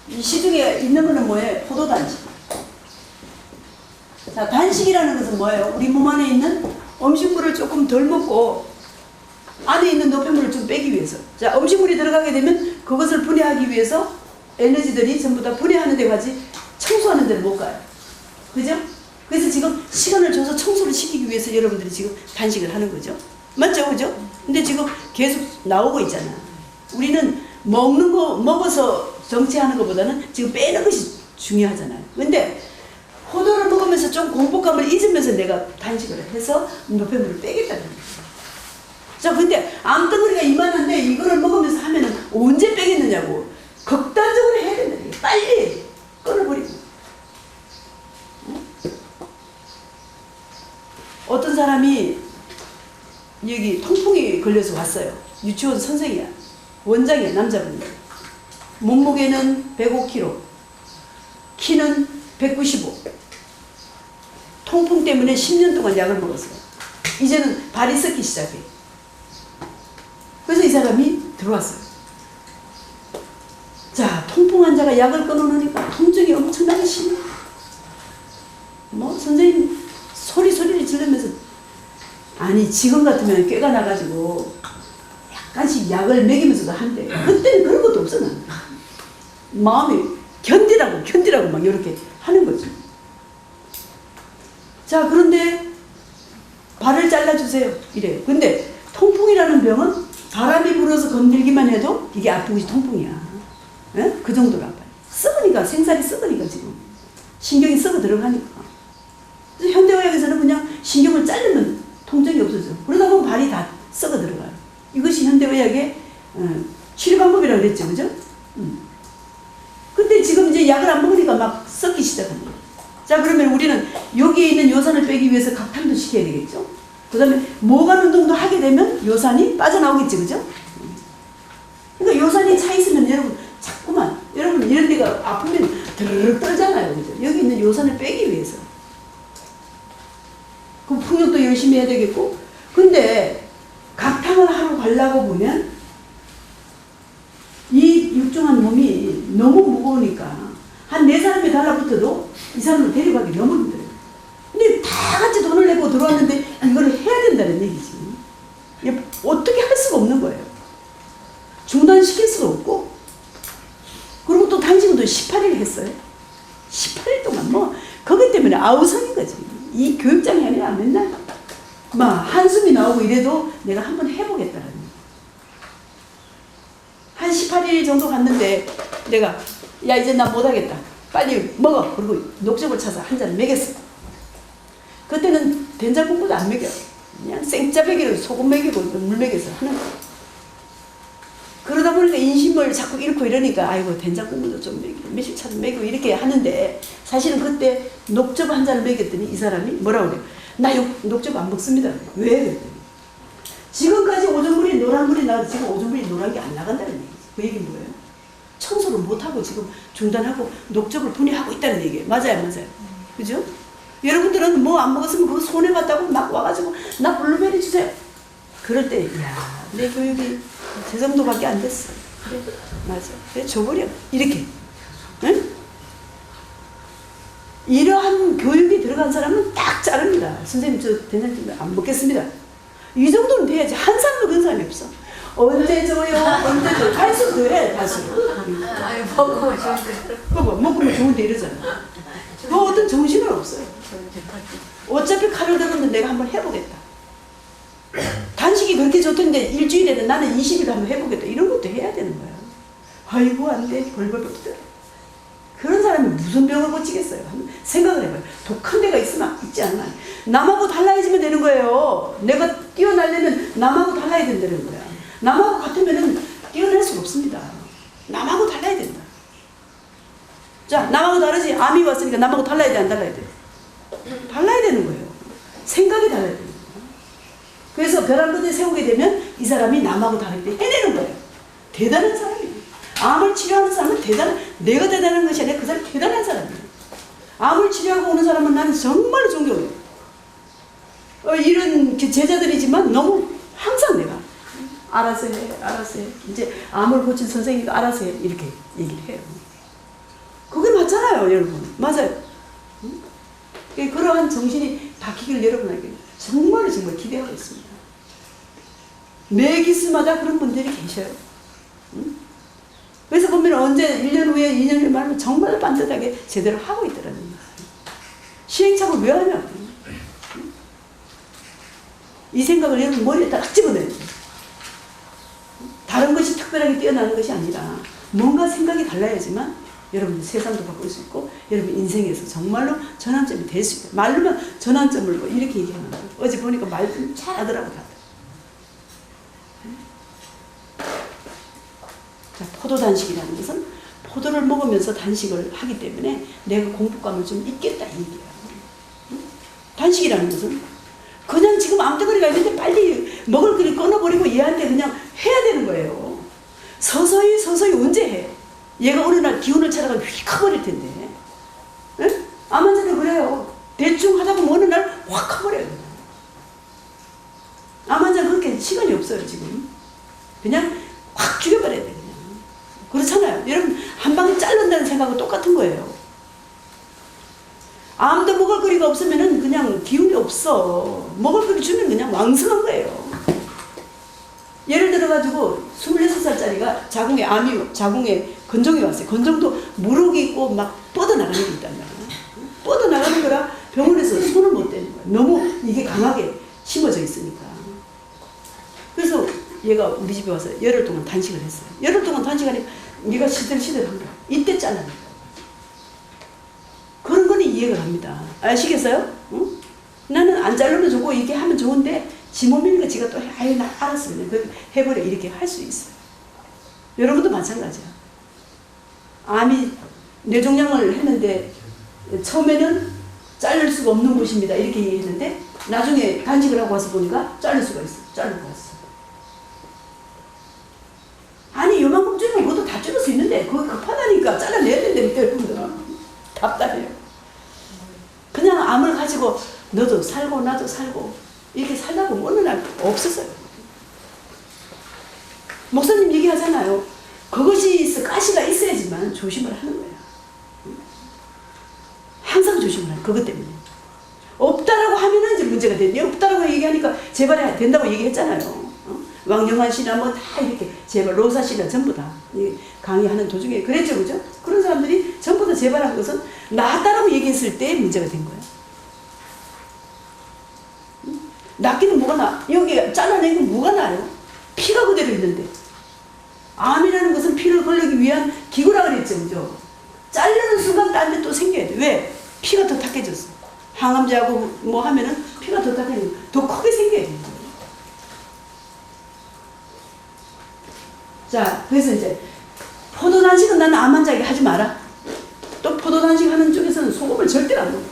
이 시중에 있는 거는 뭐예요? 포도단식. 자, 단식이라는 것은 뭐예요? 우리 몸 안에 있는 음식물을 조금 덜 먹고 안에 있는 노폐물을 좀 빼기 위해서. 자, 음식물이 들어가게 되면 그것을 분해하기 위해서 에너지들이 전부 다 분해하는 데 가지 청소하는 데를 못 가요. 그죠? 그래서 지금 시간을 줘서 청소를 시키기 위해서 여러분들이 지금 단식을 하는 거죠. 맞죠? 그죠? 근데 지금 계속 나오고 있잖아. 우리는 먹는 거, 먹어서 정체하는 것보다는 지금 빼는 것이 중요하잖아요. 근데 포도를 먹으면서 좀 공복감을 잊으면서 내가 단식을 해서 노폐물을 빼겠다는 거예요. 자, 근데 암덩어리가 이만한데 이거를 먹으면서 하면은 언제 빼겠느냐고. 극단적으로 해야 된다. 빨리 끊어버리고. 어떤 사람이 여기 통풍이 걸려서 왔어요. 유치원 선생이야. 원장이야. 남자분이야. 몸무게는 105kg. 키는 195. 통풍 때문에 10년 동안 약을 먹었어요. 이제는 발이 썩기 시작해. 그래서 이 사람이 들어왔어요. 자, 통풍 환자가 약을 끊어놓으니까 통증이 엄청나게 심해. 뭐 선생님 소리를 지르면서, 아니 지금 같으면 꾀가 나가지고 약간씩 약을 먹이면서도 한대. 그때는 그런 것도 없어. 나는 마음이 견디라고 막 이렇게 하는 거지. 자, 그런데 발을 잘라주세요 이래요. 근데 통풍이라는 병은 바람이 불어서 건들기만 해도 이게 아픈 것이 통풍이야. 에? 그 정도로 아파요. 썩으니까, 생살이 썩으니까 지금 신경이 썩어 들어가니까. 그래서 현대의학에서는 그냥 신경을 자르면 통증이 없어져. 그러다 보면 발이 다 썩어 들어가요. 이것이 현대의학의 치료 방법이라고 그랬죠, 그죠? 근데 지금 이제 약을 안 먹으니까 막 썩기 시작합니다. 자, 그러면 우리는 여기에 있는 요산을 빼기 위해서 각탕도 시켜야 되겠죠? 그 다음에 모관 운동도 하게 되면 요산이 빠져나오겠죠, 그죠? 그러니까 요산이 차 있으면 여러분 자꾸만, 여러분 이런 데가 아프면 드르륵 떨잖아요, 그죠? 여기 있는 요산을 빼기 위해서. 그럼 풍욕도 열심히 해야 되겠고. 근데 각탕을 하러 가려고 보면 이 육중한 몸이 너무 무거우니까 한 4사람이 달라붙어도 이 사람을 데려가기 너무 힘들어요. 근데 다 같이 돈을 내고 들어왔는데 이걸 해야 된다는 얘기지. 어떻게 할 수가 없는 거예요. 중단시킬 수도 없고. 그리고 또 단식은 또 18일 했어요. 18일 동안 뭐 그것 때문에 아우성인 거지. 이 교육장이 아니라 맨날 막 한숨이 나오고 이래도 내가 한번 해보겠다라는 거예요. 한 18일 정도 갔는데 내가 야 이제 나 못하겠다. 빨리 먹어. 그리고 녹즙을 차서 한 잔 먹였어. 그때는 된장국도 안 먹여. 그냥 생짜배기로 소금 먹이고 물 먹여서 하는 거예요. 그러다 보니까 인심을 자꾸 잃고 이러니까 아이고 된장국물도 좀 먹이고 며칠 차도 먹이고 이렇게 하는데 사실은 그때 녹즙 한 잔을 먹였더니 이 사람이 뭐라고 그래요? 나 녹즙 안 먹습니다. 왜? 그랬더니 지금까지 오줌물이 노란물이 나와도 지금 오줌물이 노란 게 안 나간다는 얘기지. 그 얘기는 뭐예요? 청소를 못하고 지금 중단하고 녹즙을 분해하고 있다는 얘기예요. 맞아요. 그죠? 여러분들은 뭐 안 먹었으면 그거 손해봤다고 막 와가지고 나 블루베리 주세요. 그럴 때 야, 내 교육이 저 정도밖에 안 됐어. 그래, 맞아. 그래, 줘버려. 이렇게. 응? 이러한 교육이 들어간 사람은 딱 자릅니다. 선생님 저 된장찌개 안 먹겠습니다. 이 정도는 돼야지. 한 사람도 그런 사람이 없어. 언제 줘요? 언제 줘요? 갈수록 더 해, 갈수록. 아니 먹으면 좋은데. 그거 먹으면 좋은데 이러잖아. 너 어떤 정신은 없어요. 어차피 칼을 들었는데 내가 한번 해보겠다. 단식이 그렇게 좋던데 일주일에는 나는 20일 한번 해보겠다. 이런 것도 해야 되는 거야. 아이고 안 돼. 벌벌 떨어. 그런 사람이 무슨 병을 고치겠어요. 생각을 해봐요. 독한 데가 있지 않나. 남하고 달라지면 되는 거예요. 내가 뛰어나려면 남하고 달라야 된다는 거야. 남하고 같으면 뛰어날 수가 없습니다. 남하고 달라야 된다. 자, 남하고 다르지. 암이 왔으니까 남하고 달라야 돼, 안 달라야 돼? 달라야 되는 거예요. 생각이 달라야 되는 거예요. 그래서 벼랑 끝에 세우게 되면 이 사람이 남하고 다르게 해내는 거예요. 대단한 사람이에요. 암을 치료하는 사람은 내가 대단한 것이 아니라 그 사람이 대단한 사람이에요. 암을 치료하고 오는 사람은 나는 정말로 존경해요. 이런 제자들이지만 너무 항상 내가 알아서 해. 이제 암을 고친 선생님도 알아서 해. 이렇게 얘기를 해요. 그게 맞잖아요, 여러분. 맞아요. 응? 그러한 정신이 바뀌길 여러분에게 정말 기대하고 있습니다. 매 기수마다 그런 분들이 계셔요. 응? 그래서 보면 언제 1년 후에 2년 후에 말하면 정말 반듯하게 제대로 하고 있더라는 거예요. 시행착오를 왜 하냐고. 응? 이 생각을 여러분 머리에 딱 집어넣어야 돼요. 다른 것이 특별하게 뛰어나는 것이 아니라 뭔가 생각이 달라야지만 여러분 세상도 바꿀 수 있고 여러분 인생에서 정말로 전환점이 될 수 있어요. 말로만 전환점을 뭐 이렇게 얘기하는 거예요. 어제 보니까 말 좀 잘하더라고 다들. 자, 포도 단식이라는 것은 포도를 먹으면서 단식을 하기 때문에 내가 공포감을 좀 잊겠다 이 얘기예요. 단식이라는 것은 그냥 지금 암덩어리가 있는데 빨리 먹을 거를 끊어버리고 얘한테 그냥 해야 되는 거예요. 서서히 언제 해? 얘가 어느 날 기운을 차다가 휙 커버릴 텐데. 응? 암 환자들 그래요. 대충 하다 보면 어느 날 확 가버려요. 암 환자 그렇게 시간이 없어요 지금. 그냥 확 죽여버려야 돼 그냥. 그렇잖아요. 여러분 한 방에 자른다는 생각하고 똑같은 거예요. 암도 먹을 거리가 없으면은 그냥 기운이 없어. 먹을 거리 주면 그냥 왕성한 거예요. 예를 들어가지고 26살짜리가 자궁에 건종이 왔어요. 건종도 무릎이 있고 막 뻗어나가는 게 있단 말이에요. 뻗어나가는 거라 병원에서 손을 못 대는 거예요. 너무 이게 강하게 심어져 있으니까. 그래서 얘가 우리 집에 와서 열흘 동안 단식을 했어요. 열흘 동안 단식하니까 얘가 시들시들한 거야. 이때 잘라낸 거야. 그런 거는 이해가 갑니다. 아시겠어요? 응? 나는 안 자르면 좋고 이렇게 하면 좋은데 지 몸이니까 지가 또 아유 나 알았어 그냥 해버려 이렇게 할 수 있어요. 여러분도 마찬가지야. 암이 뇌종양을 했는데 처음에는 자를 수가 없는 곳입니다 이렇게 얘기했는데 나중에 단식을 하고 와서 보니까 자를 수가 있어. 자르고 왔어. 아니 요만큼 줄이면 그것도 다 줄일 수 있는데 그거 급하다니까 잘라내야 된다니까 여러분들. 답답해요. 그냥 암을 가지고 너도 살고 나도 살고 이렇게 살다 보면 어느 날 없었어요. 목사님 얘기하잖아요. 그것이 가시가 있어야지만 조심을 하는 거야. 항상 조심을 해. 그것 때문에. 없다라고 하면은 이제 문제가 되는데 없다라고 얘기하니까 재발이 된다고 얘기했잖아요. 왕영환 씨나 뭐 다 이렇게 재발, 로사 씨나 전부 다 강의하는 도중에 그랬죠, 그죠? 그런 사람들이 전부 다 재발한 것은 낫다라고 얘기했을 때 문제가 된 거예요. 낫기는 뭐가 나? 여기 잘라내고 뭐가 나요? 피가 그대로 있는데. 암이라는 것은 피를 걸르기 위한 기구라 그랬죠, 그죠? 자르는 순간 딴 데 또 생겨야 돼. 왜? 피가 더 탁해졌어. 항암제하고 뭐 하면은 피가 더 탁해지고 더 크게 생겨야 되는 거예요. 자, 그래서 이제 포도 단식은 나는 암 환자에게 하지 마라. 또 포도 단식 하는 쪽에서는 소금을 절대로 안 먹어.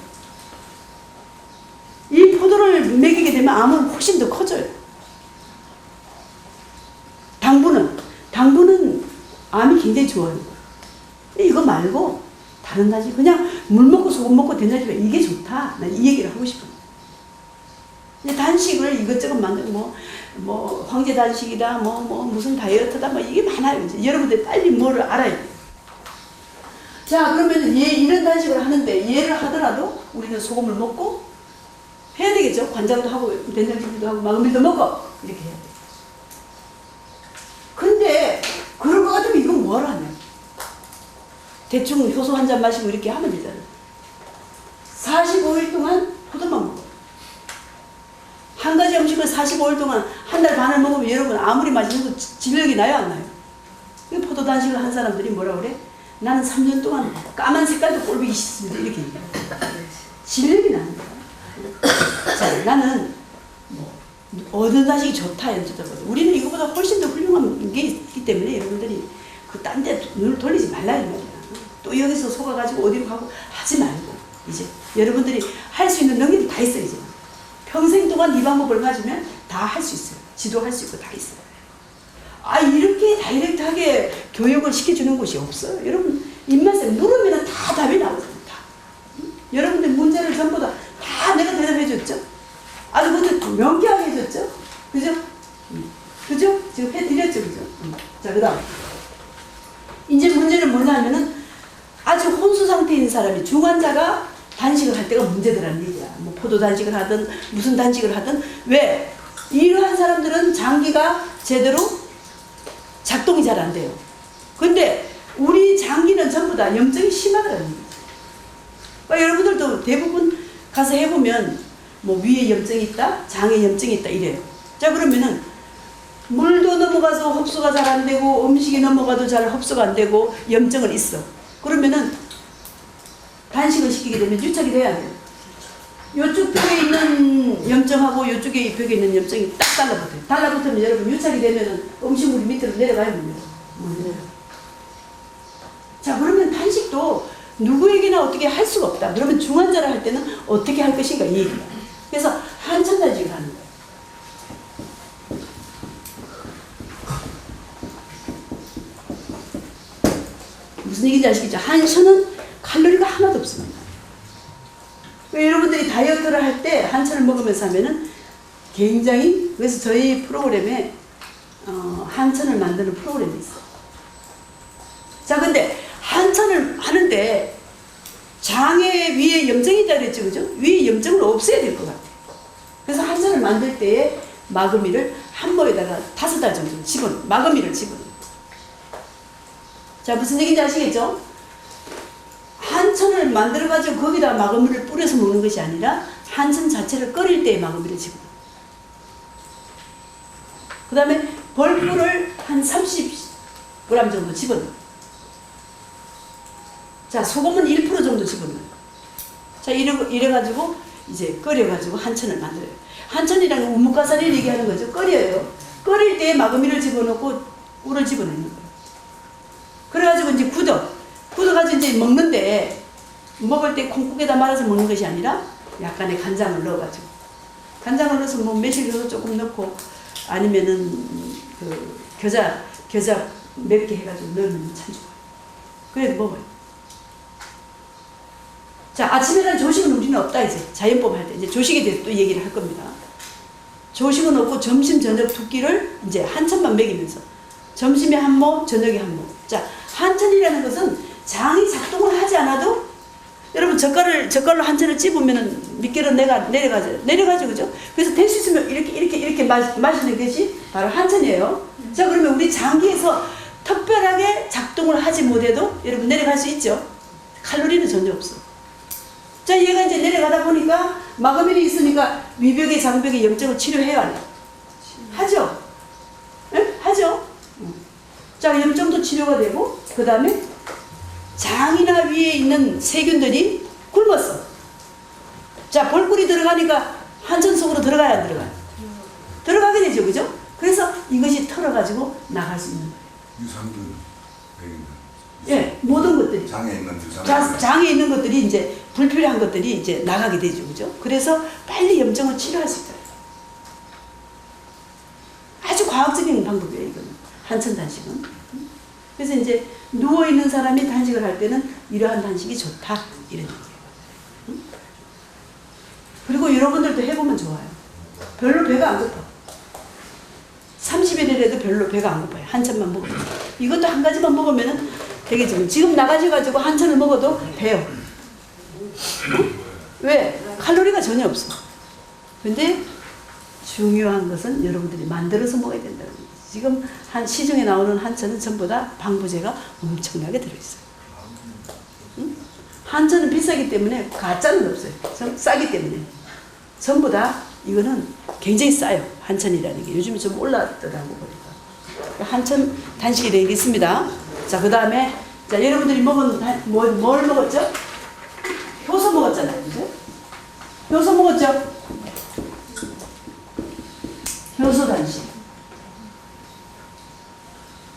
이 포도를 먹이게 되면 암은 훨씬 더 커져요. 당분은 암이 굉장히 좋아요. 이거 말고 다른 단식 그냥 물 먹고 소금 먹고 된장찌개 이게 좋다. 난 이 얘기를 하고 싶어요. 단식을 이것저것 만들고 뭐 황제 단식이다 뭐 무슨 다이어트다 뭐 이게 많아요. 이제 여러분들 빨리 뭐를 알아야 돼요. 자 그러면 얘 이런 단식을 하는데 얘를 하더라도 우리는 소금을 먹고 해야 되겠죠. 관장도 하고 된장찌개도 하고 마그밀도 먹고 이렇게 해야 돼요. 근데 그럴 것 같으면 이건 뭐하러 하냐. 대충 효소 한 잔 마시고 이렇게 하면 되잖아요. 45일 동안 포도만 먹어. 한 가지 음식을 45일 동안 한 달 반을 먹으면 여러분 아무리 맛있어도 질력이 나요 안 나요? 포도 단식을 한 사람들이 뭐라 그래? 나는 3년 동안 까만 색깔도 꼴보기 싫습니다 이렇게 얘기해요. 질력이 나는 거야. 자 나는 뭐 어느 단식이 좋다 이런 거거든. 우리는 이거보다 훨씬 더 훌륭한 게 있기 때문에 여러분들이 그 딴 데 눈을 돌리지 말라 이 말이야. 또 여기서 속아가지고 어디로 가고 하지 말고 이제 여러분들이 할 수 있는 능력이 다 있어 이제. 평생 동안 이 방법을 가지면 다 할 수 있어요. 지도할 수 있고 다 있어요. 아 이렇게 다이렉트하게 교육을 시켜주는 곳이 없어요. 여러분 입맛에 물으면 다 답이 나오거든요. 다. 여러분들 문제를 전부 다 내가 대답해줬죠. 아주 그것도 명쾌하게 해줬죠. 그죠? 그죠? 지금 해드렸죠. 그죠? 자 그 다음 이제 문제는 뭐냐면은 아주 혼수 상태인 사람이 중환자가 단식을 할 때가 문제더라는 얘기야. 뭐 포도 단식을 하든 무슨 단식을 하든 왜? 이러한 사람들은 장기가 제대로 작동이 잘 안 돼요. 근데 우리 장기는 전부 다 염증이 심하다는 얘기죠. 그러니까 여러분들도 대부분 가서 해보면 뭐 위에 염증이 있다, 장에 염증이 있다 이래요. 자 그러면은 물도 넘어가서 흡수가 잘 안 되고 음식이 넘어가도 잘 흡수가 안 되고 염증은 있어. 그러면은 단식을 시키게 되면 유착이 돼야 돼요. 이쪽 벽에 있는 염증하고 이쪽에 벽에 있는 염증이 딱 달라붙어요. 달라붙으면 여러분 유착이 되면은 음식물이 밑으로 내려가야 됩니다. 자 그러면 단식도 누구에게나 어떻게 할 수가 없다. 그러면 중환자를 할 때는 어떻게 할 것인가 이 얘기입니다. 그래서 한천 단식을 하는 거예요. 무슨 얘기인지 아시겠죠? 한천은 칼로리가 하나도 없습니다. 여러분들이 다이어트를 할 때 한천을 먹으면서 하면은 굉장히, 그래서 저희 프로그램에 한천을 만드는 프로그램이 있어요. 자, 근데 한천을 하는데 장에 위에 염증이 있다 그랬죠, 그죠? 위에 염증을 없애야 될 것 같아요. 그래서 한천을 만들 때에 마금이를 한 모에다가 5달 정도 마금이를 집어넣어요. 자, 무슨 얘기인지 아시겠죠? 한천을 만들어가지고 거기다 마금이를 뿌려서 먹는 것이 아니라 한천 자체를 끓일 때에 마금이를 집어넣어요. 그 다음에 벌꿀을 한 30g 정도 집어넣어요. 자, 소금은 1% 정도 집어넣어요. 자, 이래가지고 이제 끓여가지고 한천을 만들어요. 한천이라는 건 우뭇가사리를 얘기하는 거죠. 끓여요. 끓일 때 마금이를 집어넣고 꿀을 집어넣는 거예요. 그래가지고 이제 굳어가지고 이제 먹는데, 먹을 때 콩국에다 말아서 먹는 것이 아니라 약간의 간장을 넣어가지고, 간장을 넣어서 뭐 매실효소 조금 넣고 아니면은 그 겨자 몇 개 해가지고 넣으면 참 좋아요. 그래도 먹어요. 자, 아침에는 조식은 우리는 없다. 이제 자연법 할 때 이제 조식에 대해서 또 얘기를 할 겁니다. 조식은 없고 점심 저녁 두 끼를 이제 한천만 먹이면서 점심에 한 모, 저녁에 한 모. 자, 한천이라는 것은 장이 작동을 하지 않아도, 여러분 젓갈로 한천을 찝으면은 밑결로 내려가죠, 그죠? 그래서 될 수 있으면 이렇게 마시는 것이 바로 한천이에요. 자, 그러면 우리 장기에서 특별하게 작동을 하지 못해도 여러분 내려갈 수 있죠? 칼로리는 전혀 없어. 자, 얘가 이제 내려가다 보니까 마금이 있으니까 위벽에 장벽에 염증을 치료해야 하네. 하죠? 네? 하죠? 자, 염증도 치료가 되고, 그 다음에 장이나 위에 있는 세균들이 굶었어. 자, 벌꿀이 들어가니까 한천 속으로 들어가야 안 들어가요? 들어가게 되죠, 그죠? 그래서 이것이 털어가지고 나갈 수 있는 거예요. 유산균, 예, 모든 것들이. 장에 있는 유산균. 장에 있는 것들이 이제 불필요한 것들이 이제 나가게 되죠, 그죠? 그래서 빨리 염증을 치료할 수 있어요. 아주 과학적인 방법이에요, 이거는. 한천 단식은. 그래서 이제 누워있는 사람이 단식을 할 때는 이러한 단식이 좋다, 이런 얘기예요. 그리고 여러분들도 해보면 좋아요. 별로 배가 안 고파. 30일이라도 별로 배가 안 고파요. 한천만 먹으면. 이것도 한 가지만 먹으면 되겠지만, 지금 나가셔가지고 한천을 먹어도 배요. 왜? 칼로리가 전혀 없어. 근데 중요한 것은 여러분들이 만들어서 먹어야 된다는 거예요. 지금 시중에 나오는 한천은 전부 다 방부제가 엄청나게 들어있어요. 한천은 비싸기 때문에 가짜는 없어요. 싸기 때문에. 전부 다 이거는 굉장히 싸요. 한천이라는 게. 요즘에 좀 올랐더라고 보니까. 한천 단식이 되겠습니다. 자, 그 다음에, 자, 여러분들이 먹은, 뭘 먹었죠? 효소 먹었잖아요. 그죠? 효소 먹었죠? 효소 단식.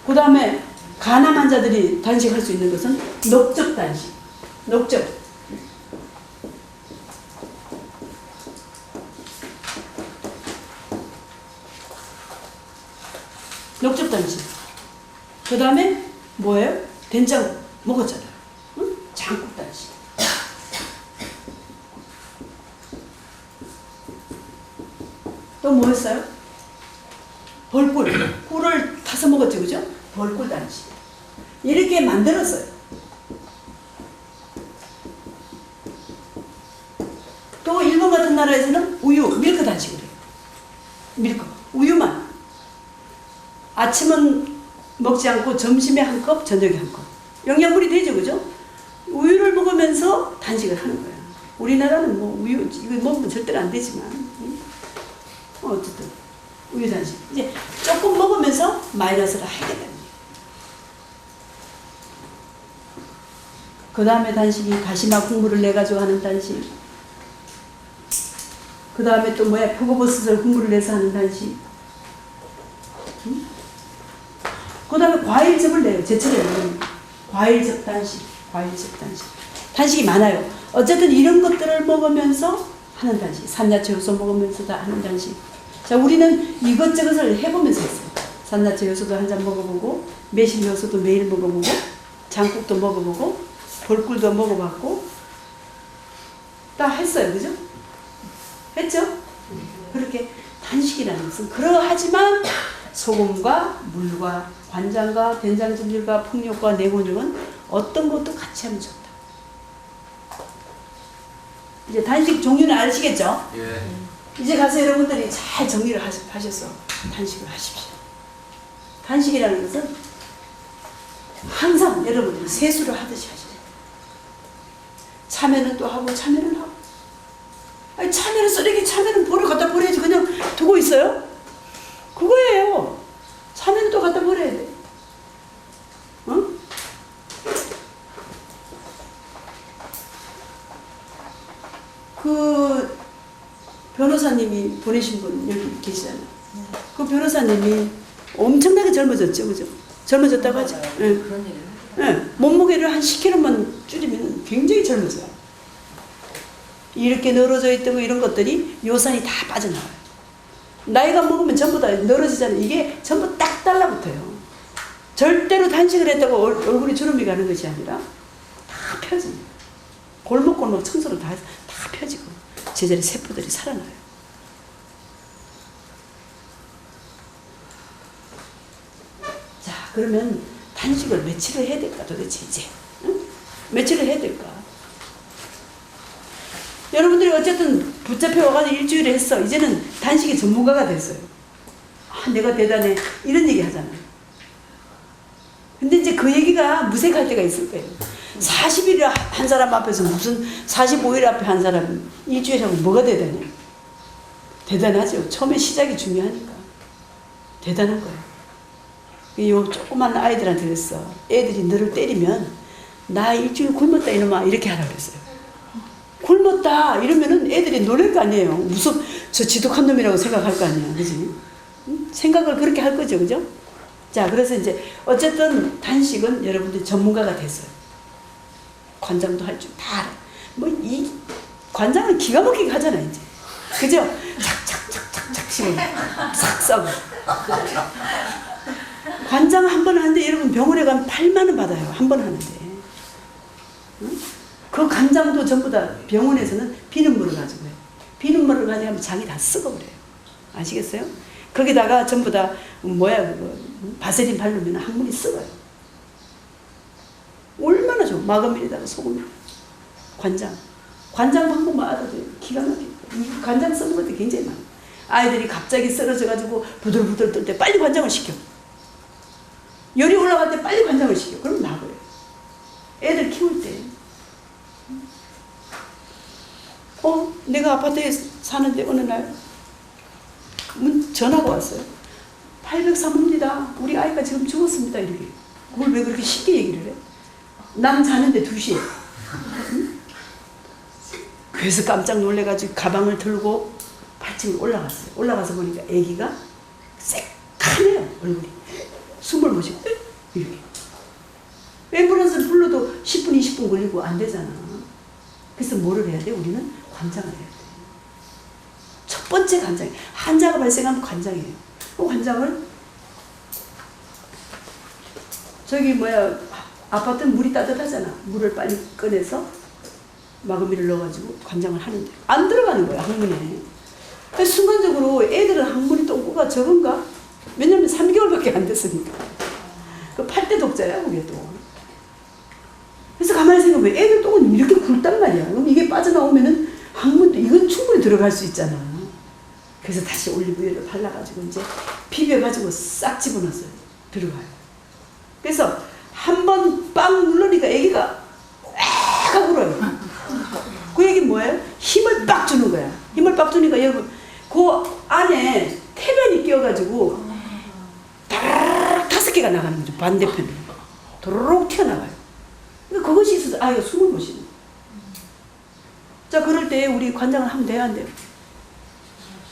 그 다음에 간암 환자들이 단식할 수 있는 것은 녹즙 단식. 녹즙. 녹즙 단식. 그 다음에 뭐예요? 된장 먹었잖아요. 응? 장국 단식. 또 뭐 했어요? 벌꿀. 꿀을 타서 먹었죠, 그죠? 벌꿀 단식. 이렇게 만들었어요. 또 일본 같은 나라에서는 우유, 밀크 단식을 해요. 밀크. 우유만. 아침은 먹지 않고 점심에 한 컵, 저녁에 한 컵. 영양분이 되죠, 그죠? 우유를 먹으면서 단식을 하는 거예요. 우리나라는 뭐 우유, 이거 먹으면 절대로 안 되지만. 어쨌든. 우유 단식. 이제 조금 먹으면서 마이너스를 하게 됩니다. 그 다음에 단식이 다시마 국물을 내가지고 하는 단식. 그 다음에 또 뭐야, 표고버섯을 국물을 내서 하는 단식. 그 다음에 과일즙을 내요. 제철에 내는 과일즙 단식. 과일즙 단식. 단식이 많아요. 어쨌든 이런 것들을 먹으면서 하는 단식. 산야채 효소 먹으면서 다 하는 단식. 자, 우리는 이것저것을 해보면서 했어요. 산야채 효소도 한 잔 먹어보고, 매실 효소도 매일 먹어보고, 장국도 먹어보고, 벌꿀도 먹어봤고, 또 다 했어요. 그죠? 했죠? 그렇게 단식이라는 것은 그러하지만 소금과 물과 관장과 된장찜질과 풍력과 내곤육은 어떤 것도 같이 하면 좋다. 이제 단식 종류는 아시겠죠? 예. 이제 가서 여러분들이 잘 정리를 하셔서 단식을 하십시오. 단식이라는 것은 항상 여러분들이 세수를 하듯이 하셔야 돼요. 참외는 또 하고 참외는 하고. 아니 참외는 쓰레기 참외는 갖다 버려야지 그냥 두고 있어요? 그거예요. 참외는 또 갖다 버려야 돼. 응? 그 변호사님이 보내신 분 여기 계시잖아요. 그 변호사님이 엄청나게 젊어졌죠, 그죠? 젊어졌다고 하죠. 네. 그런 얘기를 하더라고요. 네. 몸무게를 한 10kg만 줄이면 굉장히 젊어져요. 이렇게 늘어져 있던 거 이런 것들이 요산이 다 빠져나와요. 나이가 먹으면 전부 다 늘어지잖아요. 이게 전부 딱 달라붙어요. 절대로 단식을 했다고 얼굴이 주름이 가는 것이 아니라 다 펴집니다. 골목골목 청소를 다 해서 다 펴지고 제자리 세포들이 살아나요. 자, 그러면 단식을 며칠을 해야 될까 도대체 이제? 응? 며칠을 해야 될까? 여러분들이 어쨌든 붙잡혀 와가지고 일주일에 했어. 이제는 단식의 전문가가 됐어요. 아, 내가 대단해. 이런 얘기 하잖아요. 근데 이제 그 얘기가 무색할 때가 있을 거예요. 40일 한 사람 앞에서 무슨 45일 앞에 한 사람 일주일에 하고 뭐가 대단해? 대단하죠. 처음에 시작이 중요하니까. 대단한 거예요. 요 조그만 아이들한테 그랬어. 애들이 너를 때리면 나 일주일 굶었다 이놈아 이렇게 하라고 그랬어요. 굶었다 이러면은 애들이 놀랄 거 아니에요. 무슨 저 지독한 놈이라고 생각할 거 아니야. 그지? 응? 생각을 그렇게 할 거죠. 그죠? 자, 그래서 이제 어쨌든 단식은 여러분들이 전문가가 됐어요. 관장도 할 줄 다 알아. 뭐 이 관장은 기가 막히게 하잖아 이제. 그죠? 착착착착착 씹어 싹 썩어. 관장 한 번 하는데 여러분 병원에 가면 8만 원 받아요. 한 번 하는데. 응? 그 간장도 전부 다 병원에서는 비눗물을 가지고 해요. 비눗물을 가지고 하면 장이 다 썩어버려요. 아시겠어요? 거기다가 전부 다 그거 바세린 바르면 항문이 썩어요. 얼마나 좋아. 마금밀에다가 소금을. 관장 방법만 알아도 기가 막히고. 이 관장 쓰는 것도 굉장히 많아요. 아이들이 갑자기 쓰러져가지고 부들부들 떨 때 빨리 관장을 시켜. 열이 올라갈 때 빨리 관장을 시켜. 그럼 나아버려요. 애들 키울 때. 내가 아파트에 사는데 어느 날 전화가 왔어요. 803호입니다. 우리 아이가 지금 죽었습니다. 이렇게. 그걸 왜 그렇게 쉽게 얘기를 해? 난 자는데 2시에. 응? 그래서 깜짝 놀래가지고 가방을 들고 8층에 올라갔어요. 올라가서 보니까 아기가 새카매요. 얼굴이. 숨을 못 쉬고 이렇게. 앰뷸런스를 불러도 10분 20분 걸리고 안 되잖아. 그래서 뭐를 해야 돼? 우리는 관장을 해야 돼. 첫 번째 관장. 환자가 발생하면 관장이에요. 그 관장을 아파트는 물이 따뜻하잖아. 물을 빨리 꺼내서 마금비를 넣어가지고 관장을 하는데 안 들어가는 거야 항문에. 그래서 순간적으로 애들은 항문이 똥꼬가 적은가? 왜냐면 3개월밖에 안 됐으니까. 그 8대 독자야 그게 또. 그래서 가만히 생각해보면 애들 똥은 이렇게 굵단 말이야. 그럼 이게 빠져나오면은 항문도 이건 충분히 들어갈 수 있잖아. 그래서 다시 올리브유를 발라가지고 이제 비벼가지고 싹 집어넣어서 들어가요. 그래서 한 번 빵 누르니까 애기가 애가 울어요. 그 얘기는 뭐예요? 힘을 빡 주는 거야. 힘을 빡 주니까 여러분 그 안에 태변이 끼어가지고 다르륵 5개가 나가는 거죠. 반대편에 도로록 튀어나가요. 그러니까 그것이 있어서 아이가 숨을 못 쉬는 거예요. 자, 그럴 때 우리 관장을 하면 돼야 안 돼요?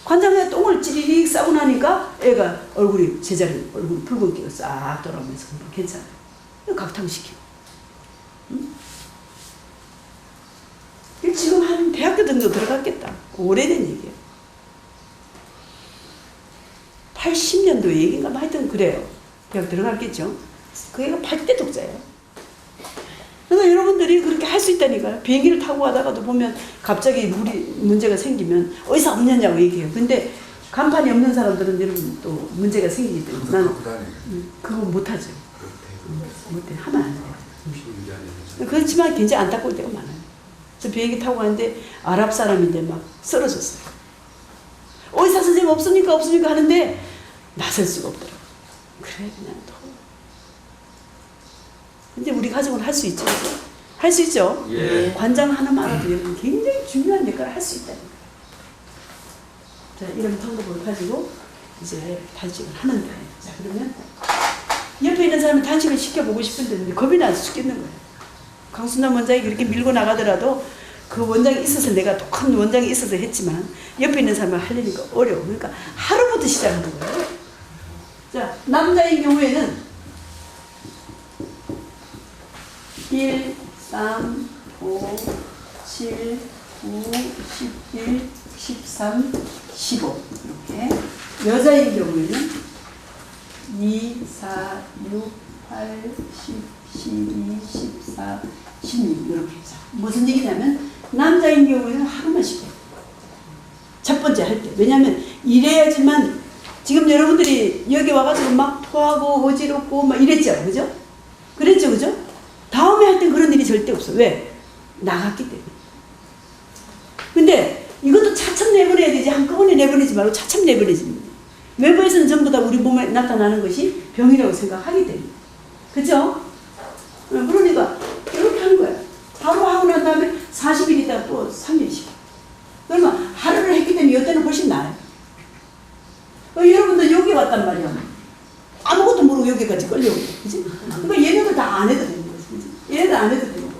관장에 똥을 찌리릭 싸고 나니까 애가 제자리 얼굴이 붉은기가 싹 돌아오면서 괜찮아요. 각탕시키고. 응? 지금 한 대학교 정도 들어갔겠다. 오래된 얘기예요. 80년도 얘기인가 하여튼 그래요. 대학 들어갔겠죠. 그 애가 8대 독자예요. 그러니까 여러분들이 그렇게 할 수 있다니까요. 비행기를 타고 가다가도 보면 갑자기 물이 문제가 생기면 의사 없느냐고 얘기해요. 근데 간판이 없는 사람들은 여러분 또 문제가 생기기 때문에 나는 갖고 다니고. 그거 못하죠. 못해. 하면 안 돼요. 그렇지만 굉장히 안타까울 때가 많아요. 저 비행기 타고 가는데 아랍 사람인데 막 쓰러졌어요. 의사 선생님 없으니까 하는데 나설 수가 없더라고요. 그래 그냥 또. 근데 우리 가족은 할 수 있죠. 할 수 있죠. 예. 관장 하나만 알아도 여러분 굉장히 중요한 역할을 할 수 있다는 거예요. 자, 이런 방법을 가지고 이제 단식을 하는데, 자, 그러면 옆에 있는 사람은 단식을 시켜보고 싶은데 겁이 나서 죽겠는 거예요. 강순남 원장이 그렇게 밀고 나가더라도 그 원장이 있어서 내가 독한 원장이 있어서 했지만 옆에 있는 사람은 하려니까 어려워. 그러니까 하루부터 시작하는 거예요. 자, 남자인 경우에는 1, 3, 5, 7, 9, 11, 13, 15 이렇게. 여자인 경우에는 2, 4, 6, 8, 10, 12, 14, 16 이렇게 해서 무슨 얘기냐면 남자인 경우에는 하루만 시켜요. 첫 번째 할 때. 왜냐하면 이래야지만 지금 여러분들이 여기 와가지고 막 토하고 어지럽고 막 이랬죠. 그죠? 그랬죠. 그죠? 다음에 할 땐 그런 일이 절대 없어. 왜? 나갔기 때문에. 근데 이것도 차츰 내보내야 되지 한꺼번에 내보내지 말고 차츰 내보내지. 외부에서는 전부 다 우리 몸에 나타나는 것이 병이라고 생각하기 때문에. 그죠? 그러니까 이렇게 하는 거야. 하루 하고 난 다음에 40일 있다가 또 3일 쉬고. 그러면 하루를 했기 때문에 이때는 훨씬 나아요. 여러분들 여기 왔단 말이야. 아무것도 모르고 여기까지 끌려오고. 그지? 그러니까 얘네들 다 안 해도 되는 거지. 그지? 얘네들 안 해도 되는 거.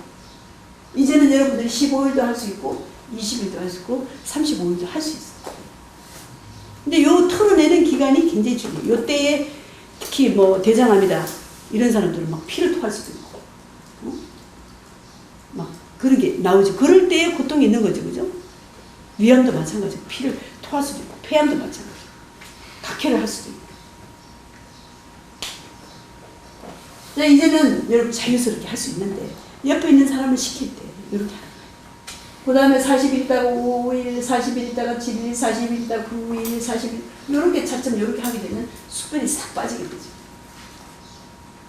이제는 여러분들이 15일도 할 수 있고 20일도 할 수 있고 35일도 할 수 있어. 근데 요 털어내는 기간이 굉장히 중요해요. 요 때에 특히 뭐 대장암이다 이런 사람들은 막 피를 토할 수도 있고 막 그런 게 나오죠. 그럴 때에 고통이 있는 거죠. 그죠? 위암도 마찬가지고 피를 토할 수도 있고 폐암도 마찬가지고 각혈을 할 수도 있고. 자, 이제는 여러분 자유스럽게 할 수 있는데 옆에 있는 사람을 시킬 때 이렇게 하는 거예요. 그 다음에 40일 있다가 5일, 40일 있다가 7일, 40일 있다가 9일, 40일 이렇게 차츰 이렇게 하게 되면 수분이 싹 빠지게 되죠.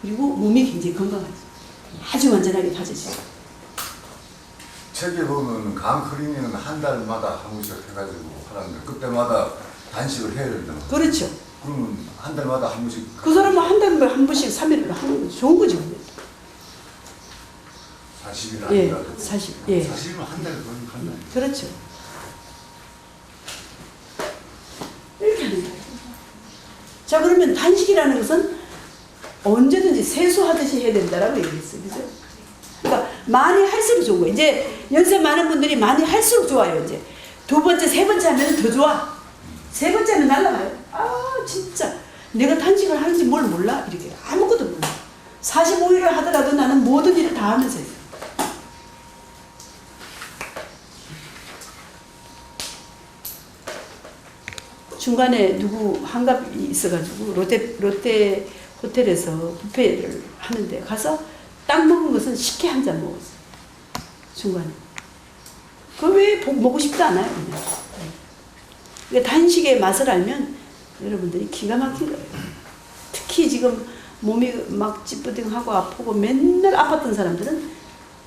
그리고 몸이 굉장히 건강하죠. 아주 완전하게 다져지죠. 책에 보면 강 클리닝은 한 달마다 한 번씩 해가지고 하는데 그때마다 단식을 해야 된다. 그렇죠. 그러면 한 달마다 한 번씩. 그 사람은 한 달에 한 번씩 3일을 하는 거죠. 좋은 거죠. 40일 예, 아니라도. 40. 예. 40일은 한 달에 거의 한 달. 그렇죠. 이렇게 하는 거예요. 자, 그러면 단식이라는 것은 언제든지 세수하듯이 해야 된다라고 얘기했어요. 그죠? 그러니까 많이 할수록 좋은 거예요. 이제 연세 많은 분들이 많이 할수록 좋아요. 이제 두 번째, 세 번째 하면 더 좋아. 세 번째 하면 날아가요. 아, 진짜. 내가 단식을 하는지 뭘 몰라? 이렇게. 아무것도 몰라. 45일을 하더라도 나는 모든 일을 다 하면서 했어요. 중간에 누구 한갑이 있어가지고 롯데 호텔에서 뷔페를 하는데 가서 딱 먹은 것은 식혜 한 잔 먹었어요. 중간에. 그거 왜 먹고 싶지 않아요? 그냥. 그러니까 단식의 맛을 알면 여러분들이 기가 막힌 거예요. 특히 지금 몸이 막 찌뿌둥하고 아프고 맨날 아팠던 사람들은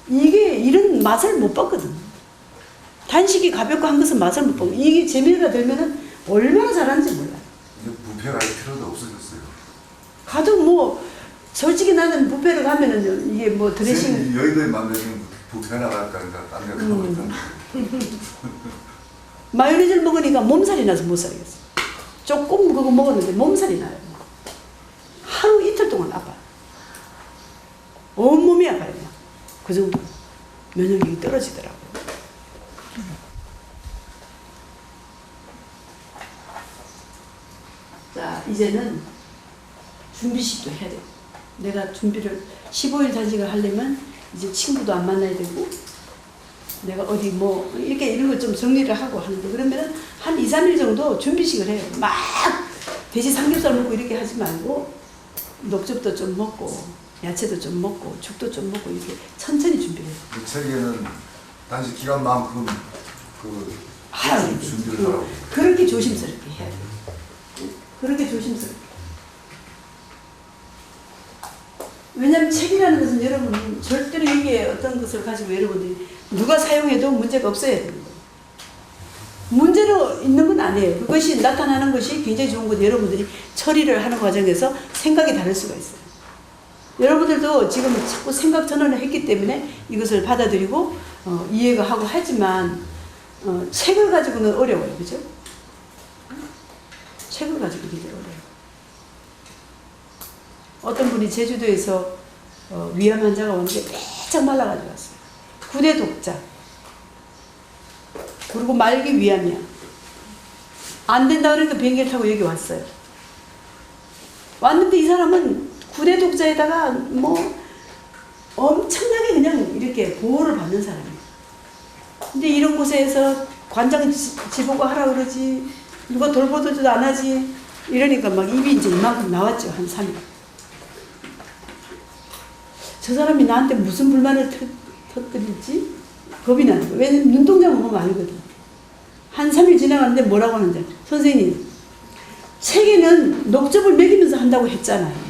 이게 이런 맛을 못 봤거든. 단식이 가볍고 한 것은 맛을 못 보고 이게 재미가 들면은 얼마나 잘하는지 몰라요. 이제 부페가 할 필요도 없어졌어요. 가도 뭐 솔직히 나는 뷔페를 가면은 이게 뭐 드레싱 여의도에 만드는 부페 나갈까 딴 데 가면 마요네즈를 먹으니까 몸살이 나서 못 살겠어. 조금 그거 먹었는데 몸살이 나요. 하루 이틀 동안 아파요. 온몸이 아파요. 그 정도 면역력이 떨어지더라고요. 자, 이제는 준비식도 해야 돼요. 내가 준비를 15일 단식을 하려면 이제 친구도 안 만나야 되고 내가 어디 뭐 이렇게 이런 걸 좀 정리를 하고 하는데 그러면은 한 2, 3일 정도 준비식을 해요. 막 돼지 삼겹살 먹고 이렇게 하지 말고 녹즙도 좀 먹고 야채도 좀 먹고 죽도 좀 먹고 이렇게 천천히 준비를 해요. 그 책에는 단식 기간만큼 하라고 해요. 준비를 하라고. 그렇게 조심스럽게 해야 돼요. 그렇게 조심스럽게. 왜냐하면 책이라는 것은 여러분 절대로 이게 어떤 것을 가지고 여러분들이 누가 사용해도 문제가 없어야 되는 거예요. 문제로 있는 건 아니에요. 그것이 나타나는 것이 굉장히 좋은 거죠. 여러분들이 처리를 하는 과정에서 생각이 다를 수가 있어요. 여러분들도 지금 자꾸 생각 전환을 했기 때문에 이것을 받아들이고 이해가 하고 하지만 책을 가지고는 어려워요. 그죠? 책을 가지고 굉장히 어려워요. 어떤 분이 제주도에서 위암 환자가 오는데 빼짝 말라가지고 왔어요. 9대 독자. 그리고 말기 위암이야. 안 된다 그러니까 비행기를 타고 여기 왔어요. 왔는데 이 사람은 9대 독자에다가 뭐 엄청나게 그냥 이렇게 보호를 받는 사람이에요. 근데 이런 곳에서 관장 지보고 하라 그러지, 누가 돌보지도 안 하지, 이러니까 막 입이 이제 이만큼 나왔죠. 한 3일. 저 사람이 나한테 무슨 불만을 터뜨릴지 겁이 나는 거예요. 왜냐면 눈동자만 보면 알거든. 한 3일 지나갔는데 뭐라고 하는데, 선생님 책에는 녹즙을 먹이면서 한다고 했잖아요.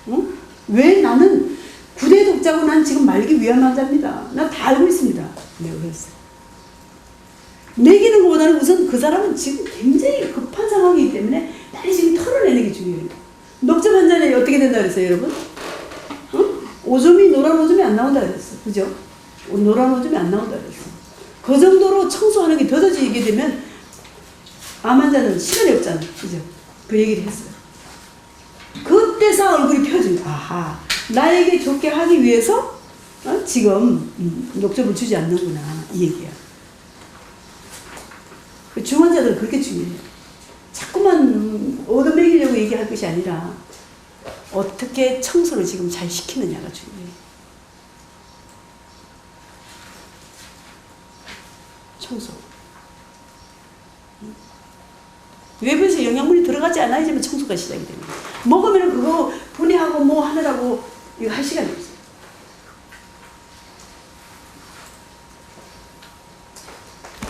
응? 왜 나는 9대 독자고 난 지금 말기 위암 환자입니다. 나 다 알고 있습니다. 내가 그랬어요. 먹이는 것보다는 우선 그 사람은 지금 굉장히 급한 상황이기 때문에 빨리 지금 털어내는 게 중요해요. 녹즙 한 잔에 어떻게 된다 그랬어요, 여러분? 응? 오줌이 노란 오줌이 안 나온다 그랬어. 그죠? 노란 오줌이 안 나온다 그랬어. 그 정도로 청소하는 게 더뎌지게 되면 암 환자는 시간이 없잖아. 그죠? 그 얘기를 했어요. 그때서 얼굴이 펴진 거야. 아하, 나에게 좋게 하기 위해서 지금 녹즙을 주지 않는구나. 이 얘기야. 중환자들은 그렇게 중요해요. 자꾸만 얻어먹이려고 얘기할 것이 아니라 어떻게 청소를 지금 잘 시키느냐가 중요해요. 청소. 외부에서 영양분이 들어가지 않아야지만 청소가 시작이 됩니다. 먹으면 그거 분해하고 뭐 하느라고 이거 할 시간이 없어요.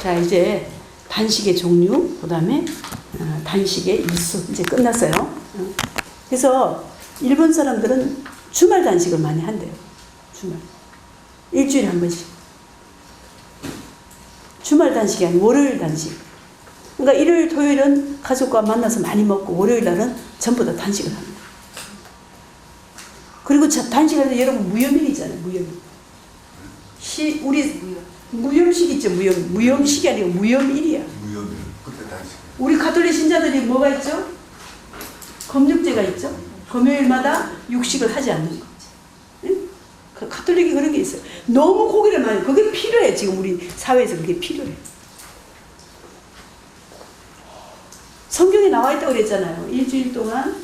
자, 이제 단식의 종류, 그 다음에 단식의 일수 이제 끝났어요. 그래서 일본 사람들은 주말 단식을 많이 한대요. 주말. 일주일에 한 번씩. 주말 단식이 아니고 월요일 단식. 그러니까 일요일, 토요일은 가족과 만나서 많이 먹고 월요일 날은 전부 다 단식을 합니다. 그리고 단식할 때 여러분 무염일 있잖아요. 무염일. 우리 무염식 있죠. 무염식이 아니고 무염일이야. 무염일. 그때 단식. 우리 가톨릭 신자들이 뭐가 있죠? 금육제가 있죠. 금요일마다 육식을 하지 않는 거. 응? 가톨릭이 그런 게 있어요. 너무 고기를 많이, 그게 필요해. 지금 우리 사회에서 그게 필요해. 성경에 나와 있다고 그랬잖아요. 일주일 동안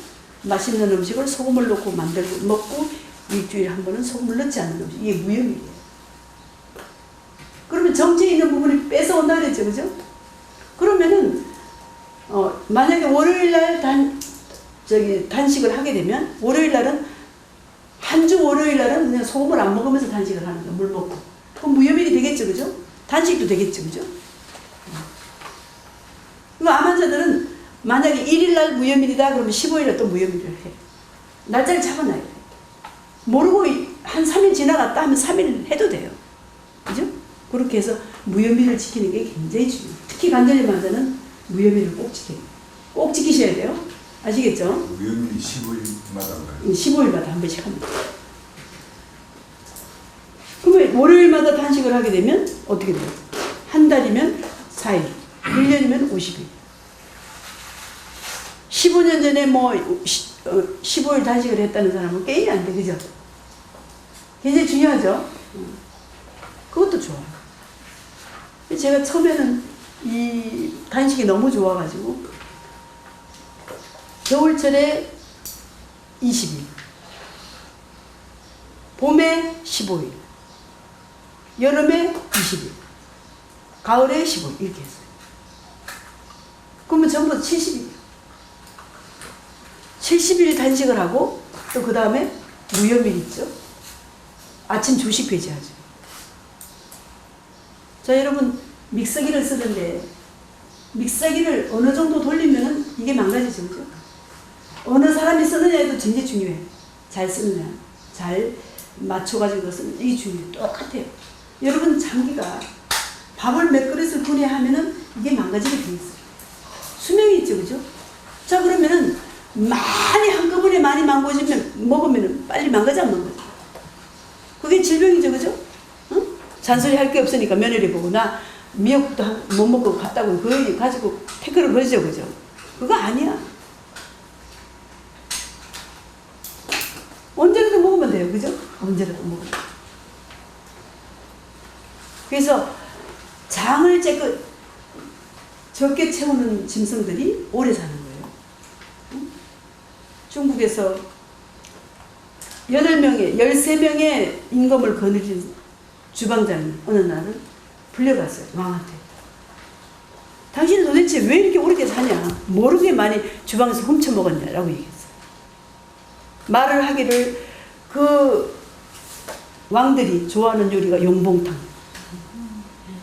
맛있는 음식을 소금을 넣고 만들고 먹고 일주일에 한 번은 소금을 넣지 않는 음식. 이게 무염이에요. 그러면 정체에 있는 부분이 뺏어온다 그랬죠. 그죠? 그러면은 만약에 월요일날 단식을 하게 되면 월요일 날은 한 주 월요일 날은 그냥 소금을 안 먹으면서 단식을 하는 거야. 물 먹고. 그럼 무염일이 되겠죠. 그죠? 단식도 되겠죠. 그죠? 그리고 암 환자들은 만약에 1일 날 무염일이다 그러면 15일에 또 무염일을 해. 날짜를 잡아놔야 돼. 모르고 한 3일 지나갔다 하면 3일 해도 돼요. 그죠? 그렇게 해서 무염일을 지키는 게 굉장히 중요해요. 특히 관절염 환자는 무염일을 꼭 지켜요. 꼭 지키셔야 돼요. 아시겠죠? 무염일이 15일마다 한가요? 15일마다 한 번씩 합니다. 그러면 월요일마다 단식을 하게 되면 어떻게 돼요? 한 달이면 4일, 1년이면 50일. 15년 전에 뭐 15일 단식을 했다는 사람은 게임이 안 돼. 그죠? 굉장히 중요하죠? 그것도 좋아요. 제가 처음에는 이 단식이 너무 좋아가지고 겨울철에 20일, 봄에 15일, 여름에 20일, 가을에 15일 이렇게 했어요. 그러면 전부 70일. 70일 단식을 하고 또 그 다음에 무염일 있죠. 아침 조식 배제하죠. 자, 여러분 믹서기를 쓰는데 믹서기를 어느 정도 돌리면은 이게 망가지죠, 그죠? 어느 사람이 쓰느냐에도 굉장히 중요해요. 잘 쓰느냐, 잘 맞춰가지고 쓰느냐, 이게 중요해요. 똑같아요. 여러분 장기가 밥을 몇 그릇을 분해하면은 이게 망가지게 돼 있어요. 수명이 있죠, 그죠? 자, 그러면은 많이 한꺼번에 많이 먹으면은 빨리 망가져 안 망가져? 그게 질병이죠, 그죠? 응? 잔소리 할 게 없으니까 며느리 보고 나 미역국도 못 먹고 갔다고 그거 가지고 태클을 걸죠, 그죠? 그거 아니야. 언제라도 먹으면 돼요, 그죠? 언제라도 먹으면. 그래서 장을 적게 채우는 짐승들이 오래 사는 거예요. 응? 중국에서 8명의, 13명의 임금을 거느린 주방장이 어느 날은 불려갔어요, 왕한테. 당신은 도대체 왜 이렇게 오래 사냐? 모르게 많이 주방에서 훔쳐먹었냐라고 얘기했어요. 말을 하기를 그 왕들이 좋아하는 요리가 용봉탕.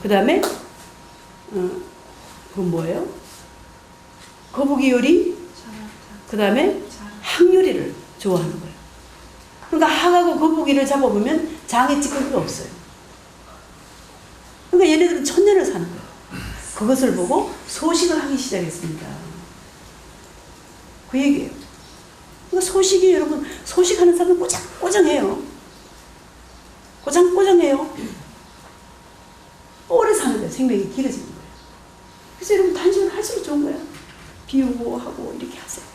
그 다음에, 그건 뭐예요? 거북이 요리, 그 다음에 항요리를 좋아하는 거예요. 그러니까 하하고 거북이를 잡아보면 장에 찌꺼기가 없어요. 그러니까 얘네들은 1000년을 사는 거예요. 그것을 보고 소식을 하기 시작했습니다. 그 얘기예요. 그러니까 소식이 여러분, 소식하는 사람은 꼬장꼬장해요. 꼬장꼬장해요. 오래 사는 거예요. 생명이 길어지는 거예요. 그래서 여러분 단식을 할수록 좋은 거예요. 비우고 하고 이렇게 하세요.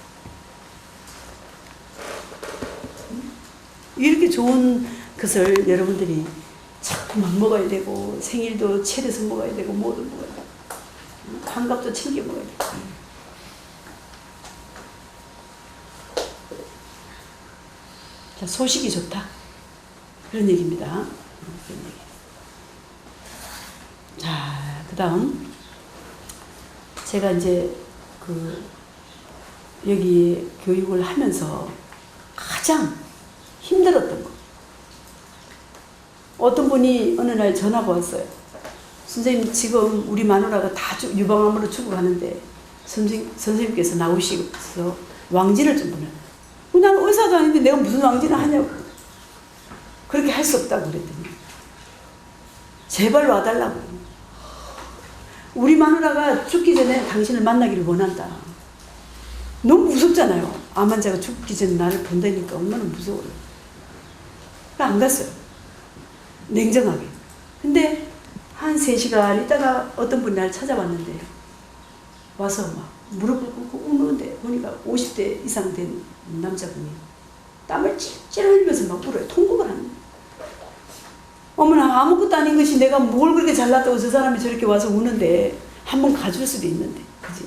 이렇게 좋은 것을 여러분들이 자꾸만 먹어야 되고, 생일도 차려서 먹어야 되고, 뭐도 먹어야 되고, 환갑도 챙겨 먹어야 되고. 자, 소식이 좋다. 그런 얘기입니다. 그런 얘기. 자, 그 다음. 제가 이제 여기 교육을 하면서 가장 힘들었던 거. 어떤 분이 어느 날 전화가 왔어요. 선생님, 지금 우리 마누라가 다 유방암으로 죽어가는데 선생님께서 나오셔서 왕진을 좀 보내요. 나는 의사도 아닌데 내가 무슨 왕진을 하냐고. 그렇게 할 수 없다고 그랬더니 제발 와달라고. 우리 마누라가 죽기 전에 당신을 만나기를 원한다. 너무 무섭잖아요. 암 환자가 죽기 전에 나를 본다니까 얼마나 무서워요. 안 갔어요. 냉정하게. 근데 한 3시간 있다가 어떤 분이 날 찾아왔는데 와서 막 무릎을 꿇고 우는데 보니까 50대 이상 된 남자분이 땀을 찔찔 흘리면서 막 울어요. 통곡을 하는 거예요. 어머나, 아무것도 아닌 것이 내가 뭘 그렇게 잘났다고 저 사람이 저렇게 와서 우는데 한번 가줄 수도 있는데, 그지?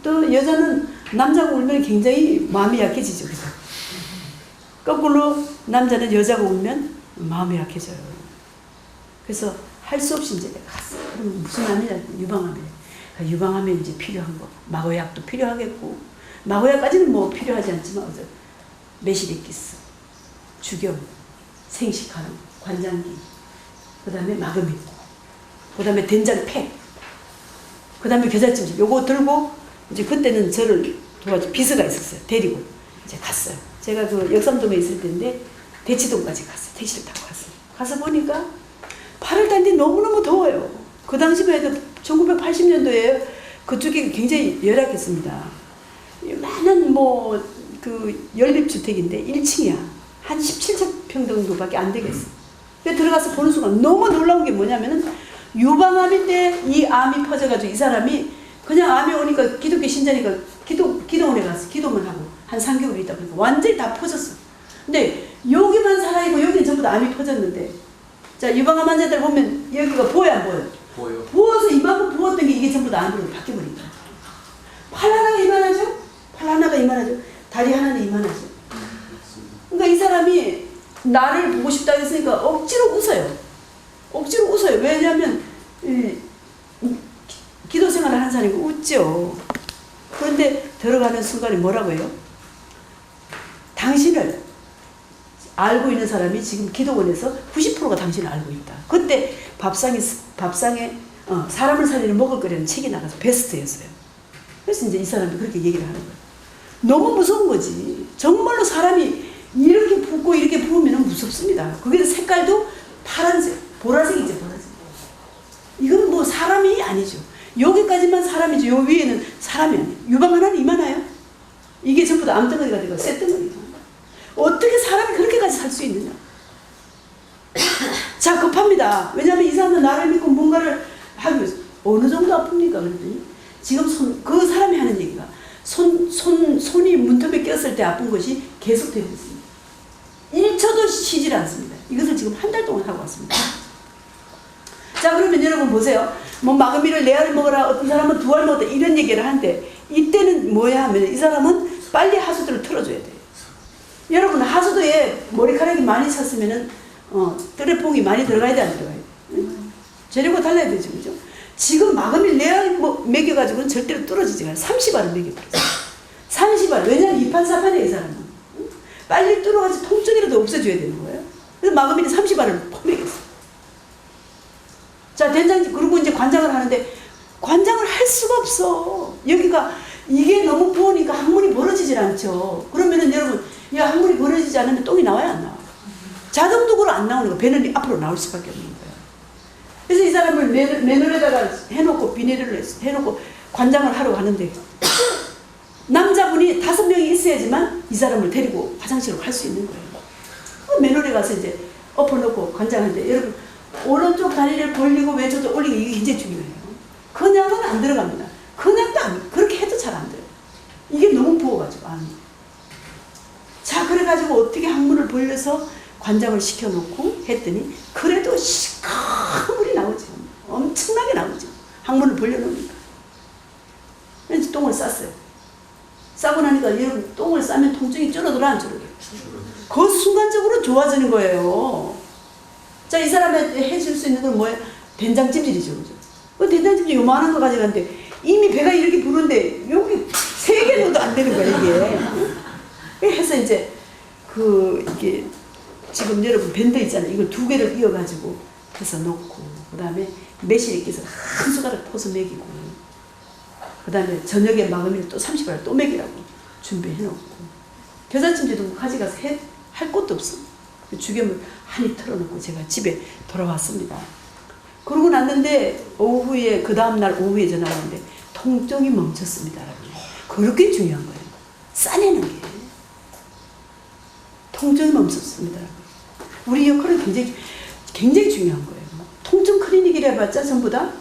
또 여자는 남자가 울면 굉장히 마음이 약해지죠, 그죠? 거꾸로 남자는 여자가 울면 마음이 약해져요. 그래서 할 수 없이 이제 내가 갔어. 그럼 무슨 암이냐? 유방암이에요. 그러니까 유방암에 이제 필요한 거, 마호약도 필요하겠고, 마호약까지는 뭐 필요하지 않지만, 메시리키스, 주겸, 생식하는 관장기, 그 다음에 마그미, 그 다음에 된장팩, 그 다음에 겨자찜질. 요거 들고 이제 그때는 저를 도와줘 비서가 있었어요. 데리고 이제 갔어요. 제가 그 역삼동에 있을 때인데 대치동까지 갔어요. 택시를 타고 갔어요. 가서 보니까 8월 달인데 너무너무 더워요. 그 당시만 해도 1980년도에 그쪽이 굉장히 열악했습니다. 많은 연립주택인데 1층이야. 한 17평 정도밖에 안 되겠어. 근데 들어가서 보는 순간 너무 놀라운 게 뭐냐면은 유방암인데 이 암이 퍼져가지고 이 사람이 그냥 암이 오니까 기독교 신자니까 기도원에 가서 기도만 하고 한 3개월 있다 보니까 완전히 다 퍼졌어. 근데 여기만 살아있고 여기는 전부 다 암이 퍼졌는데, 자, 유방암 환자들 보면 여기가 보여 안 보여? 보여. 부어서 이만큼 부었던 게 이게 전부 다 암으로 바뀌어버린다. 팔 하나가 이만하죠? 팔 하나가 이만하죠? 다리 하나는 이만하죠? 그러니까 이 사람이 나를 보고 싶다 했으니까 억지로 웃어요. 억지로 웃어요. 왜냐하면 기도 생활을 하는 사람이 웃죠. 그런데 들어가는 순간에 뭐라고 해요? 당신을 알고 있는 사람이 지금 기도원에서 90%가 당신을 알고 있다. 그때 밥상에 사람을 살리는 먹을거리는 책이 나가서 베스트였어요. 그래서 이제 이 사람이 그렇게 얘기를 하는 거예요. 너무 무서운 거지. 정말로 사람이 이렇게 붓고 이렇게 부으면 무섭습니다. 거기서 색깔도 파란색, 보라색이죠, 보라색. 이건 뭐 사람이 아니죠. 여기까지만 사람이죠. 요 위에는 사람이 아니에요. 유방 하나는 이만해요. 이게 전부 다 암덩어리가 되고 쇳덩어리가. 어떻게 사람이 그렇게까지 살 수 있느냐. 자, 급합니다. 왜냐하면 이 사람은 나를 믿고 뭔가를 하기 위해서. 어느 정도 아픕니까? 그랬더니 지금 그 사람이 하는 얘기가 손이 문턱에 꼈을 때 아픈 것이 계속되고 있습니다. 1초도 쉬질 않습니다. 이것을 지금 한 달 동안 하고 왔습니다. 자, 그러면 여러분 보세요. 뭐 마그미를 4알을 먹어라, 어떤 사람은 2알 먹었다, 이런 얘기를 하는데, 이때는 뭐야 하면 이 사람은 빨리 하수도를 틀어줘야 돼요. 여러분, 하수도에 머리카락이 많이 찼으면은 뜨레퐁이 많이 들어가야 돼, 안 들어가야 돼? 재료가 달라야 되죠, 그죠? 지금 마그밀 4알 먹여가지고는 절대로 뚫어지지 않아요. 30알을 먹여버렸어요. 30알. 왜냐면 이판사판이에요, 이 사람은. 빨리 뚫어가지고 통증이라도 없애줘야 되는 거예요. 그래서 마그밀이 30알을 퍼먹였어요. 자, 된장집, 그리고 이제 관장을 하는데, 관장을 할 수가 없어. 여기가, 이게 너무 부으니까 항문이 벌어지질 않죠. 그러면은 여러분, 이 항문이 벌어지지 않으면 똥이 나와야 안 나와. 자동적으로 안 나오는 거, 배는 앞으로 나올 수밖에 없는 거예요. 그래서 이 사람을 맨홀에다가 해놓고, 비닐을 해놓고 관장을 하러 가는데, 남자분이 5명이 있어야지만 이 사람을 데리고 화장실로 갈 수 있는 거예요. 맨홀에 가서 이제 엎어놓고 관장하는데, 여러분, 오른쪽 다리를 벌리고 왼쪽도 올리고, 이게 굉장히 중요해요. 그냥은 안 들어갑니다. 그냥도 그렇게 해도 잘 안 돼요. 이게 너무 부어가지고, 안이. 자, 그래가지고 어떻게 항문을 벌려서 관장을 시켜놓고 했더니, 그래도 시커물이 나오죠. 엄청나게 나오죠. 항문을 벌려놓으니까. 그래서 똥을 쌌어요. 싸고 나니까 여러분, 똥을 싸면 통증이 줄어들어, 안 줄어들어? 그 순간적으로 좋아지는 거예요. 자, 이 사람한테 해줄 수 있는 건 뭐예요? 된장찜질이죠, 그죠? 그 된장찜질 요만한 거 가져갔는데, 이미 배가 이렇게 부른데, 여기 3개 넣어도 안 되는 거야, 이게. 해서 이제, 이게, 지금 여러분 밴드 있잖아요. 이걸 2개를 이어가지고 해서 놓고, 그 다음에 매실에 끼서 한 숟가락 퍼서 먹이고, 그 다음에 저녁에 마그미를 또 30알 또 먹이라고 준비해놓고, 겨자찜질도 가져가서 할 것도 없어. 죽염을 한입 털어놓고 제가 집에 돌아왔습니다. 그러고 났는데 오후에, 그 다음날 오후에 전화가 왔는데 통증이 멈췄습니다. 그렇게 중요한 거예요. 싸내는 게. 통증이 멈췄습니다. 우리 역할은 굉장히 중요한 거예요. 통증 클리닉이라 해봤자 전부 다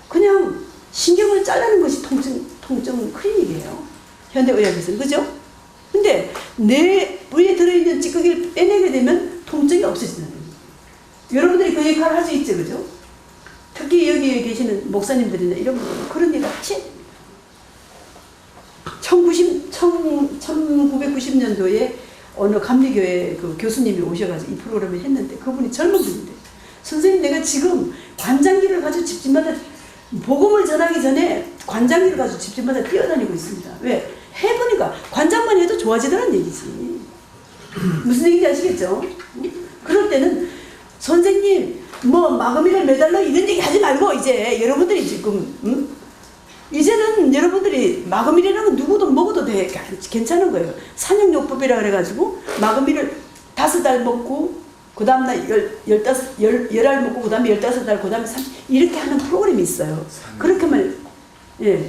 그냥 신경을 잘라는 것이 통증 클리닉이에요. 현대의학에서는. 그죠? 근데 내 부위에 들어있는 찌꺼기를 빼내게 되면 통증이 없어지는 거예요. 여러분들이 그 역할을 할 수 있죠. 그죠? 특히 여기 계시는 목사님들이나 이런 분들은 그런 일을 하셔야 됩니다. 1990년도에 어느 감리교회 그 교수님이 오셔가지고 이 프로그램을 했는데, 그분이 젊은 분인데, 선생님, 내가 지금 관장기를 가지고 집집마다 복음을 전하기 전에 관장기를 가지고 집집마다 뛰어다니고 있습니다. 왜? 해보니까 관장만 해도 좋아지더란 얘기지. 무슨 얘기인지 아시겠죠? 그럴 때는 선생님 뭐 마그미를 매달러 이런 얘기 하지 말고, 이제 여러분들이 지금 이제는 여러분들이 마그밀이라는 건 누구도 먹어도 돼. 괜찮은 거예요. 산역요법이라 그래가지고 마그밀을 5달 먹고 그 다음날 10알 먹고 그 다음에 15달 그 다음에 30 이렇게 하는 프로그램이 있어요. 그렇게만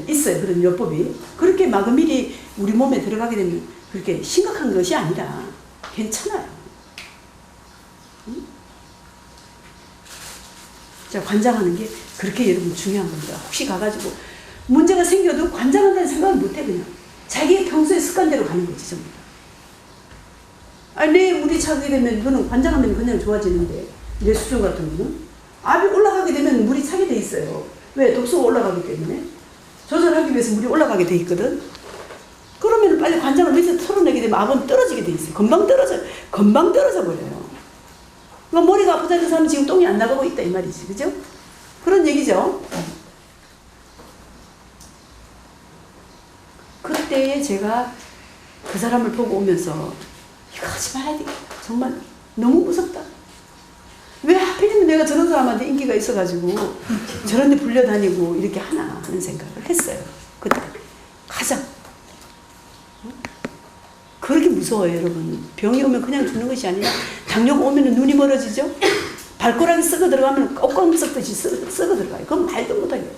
있어요. 그런 요법이. 그렇게 마그밀이 우리 몸에 들어가게 되면 그렇게 심각한 것이 아니라 괜찮아요. 자, 관장하는 게 그렇게 여러분 중요한 겁니다. 혹시 가가지고 문제가 생겨도 관장한다는 생각을 못해. 그냥 자기의 평소의 습관대로 가는 거지 전부 다. 내 물이 차게 되면 이거는 관장하면 그냥 좋아지는데, 내 수준 같은 거는 압이 올라가게 되면 물이 차게 돼 있어요. 왜? 독소가 올라가기 때문에. 조절하기 위해서 물이 올라가게 돼 있거든. 그러면 빨리 관장을 밑에 털어내게 되면 압은 떨어지게 돼 있어요. 금방 떨어져 버려요. 그러니까 머리가 아프다는 사람은 지금 똥이 안 나가고 있다 이 말이지. 그죠? 그런 얘기죠. 그때에 제가 그 사람을 보고 오면서 이거 하지 말아야 되겠다. 정말 너무 무섭다. 왜 하필이면 내가 저런 사람한테 인기가 있어가지고 저런 데 불려다니고 이렇게 하나 하는 생각을 했어요. 그때 가장 그렇게 무서워요, 여러분. 병이 오면 그냥 죽는 것이 아니라 당뇨가 오면 눈이 멀어지죠. 발가락이 썩어 들어가면 꺾어 썩듯이 썩어 들어가요. 그건 말도 못하게.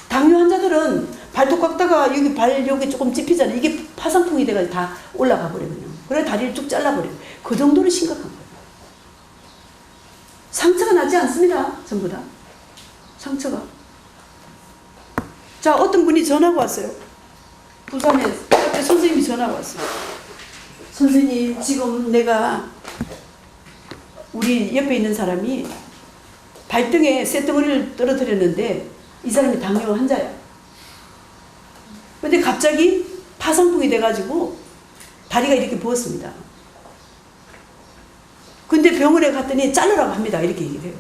당뇨 환자들은 발톱 깎다가 여기 발 여기 조금 찝히잖아요. 이게 파상풍이 돼가지고 다 올라가 버리거든요. 그래 다리를 쭉 잘라버려요. 그 정도로 심각한 거예요. 상처가 나지 않습니다. 전부 다. 상처가. 자, 어떤 분이 전화가 왔어요. 부산에 옆에 선생님이 전화가 왔어요. 선생님, 지금 내가 우리 옆에 있는 사람이 발등에 쇳덩어리를 떨어뜨렸는데 이 사람이 당뇨 환자야. 근데 갑자기 파상풍이 돼가지고 다리가 이렇게 부었습니다. 근데 병원에 갔더니 자르라고 합니다. 이렇게 얘기를 해요.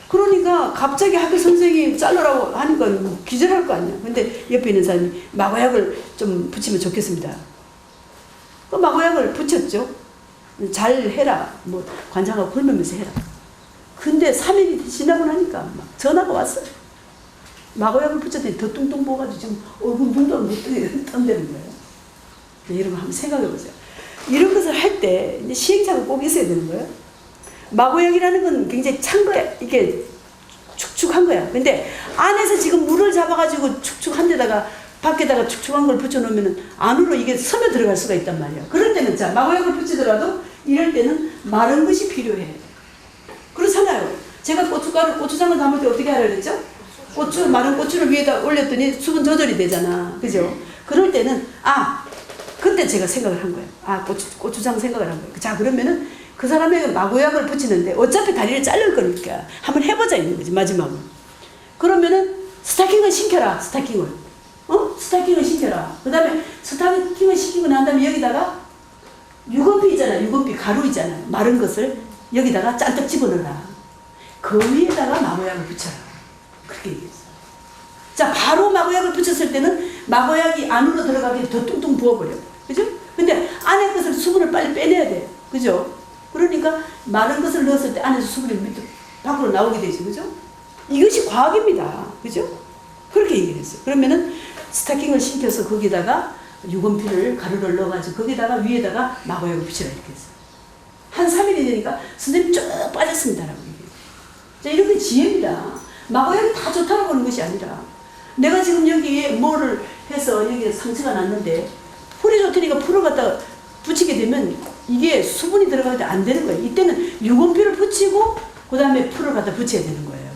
그러니까 갑자기 하필 선생님 자르라고 하니까 기절할 거 아니야. 근데 옆에 있는 사람이 마고약을 좀 붙이면 좋겠습니다. 그 마고약을 붙였죠. 잘 해라. 뭐 관장하고 굴면서 해라. 근데 3일이 지나고 나니까 막 전화가 왔어요. 마고약을 붙였더니 더 뚱뚱 부어가지고 지금 얼굴 눈도 못 뜬다는 거예요. 이런 거 한번 생각해 보세요. 이런 것을 할 때 이제 시행착오가 꼭 있어야 되는 거예요. 마고약이라는 건 굉장히 찬 거야. 이게 축축한 거야. 근데 안에서 지금 물을 잡아가지고 축축한 데다가 밖에다가 축축한 걸 붙여놓으면 안으로 이게 스며 들어갈 수가 있단 말이야. 그럴 때는 자, 마고약을 붙이더라도 이럴 때는 마른 것이 필요해. 그렇잖아요. 제가 고추장을 담을 때 어떻게 하라 그랬죠? 마른 고추를 위에다 올렸더니 수분 조절이 되잖아. 그죠? 그럴 때는, 그때 제가 생각을 한 거예요. 고추장 생각을 한 거예요. 자, 그러면은 그 사람에게 마고약을 붙이는데 어차피 다리를 자를 거니까 한번 해보자 있는 거지, 마지막으로. 그러면은 스타킹을 신겨라, 스타킹을. 스타킹을 신겨라. 그 다음에 스타킹을 신기고 난 다음에 여기다가 유건피 있잖아요. 유건피 가루 있잖아요. 마른 것을 여기다가 잔뜩 집어넣어라. 그 위에다가 마고약을 붙여라. 그렇게 얘기했어요. 자, 바로 마고약을 붙였을 때는 마고약이 안으로 들어가게 더 뚱뚱 부어버려. 그죠? 근데 안에 것을 수분을 빨리 빼내야 돼. 그죠? 그러니까 마른 것을 넣었을 때 안에서 수분이 밑으로 밖으로 나오게 되죠. 그죠? 이것이 과학입니다. 그죠? 그렇게 얘기를 했어요. 그러면은 스타킹을 신겨서 거기다가 유건피를 가루를 넣어가지고 거기다가 위에다가 마고약을 붙이라 이렇게 했어요. 한 3일이 되니까 선생님 쭉 빠졌습니다라고 얘기해요. 자, 이런 게 지혜입니다. 마고약이 다 좋다고 하는 것이 아니라 내가 지금 여기에 뭐를 해서 여기에 상처가 났는데 풀이 좋다니까 풀을 갖다가 붙이게 되면 이게 수분이 들어갈 때 안 되는 거예요. 이때는 유건피를 붙이고 그 다음에 풀을 갖다 붙여야 되는 거예요.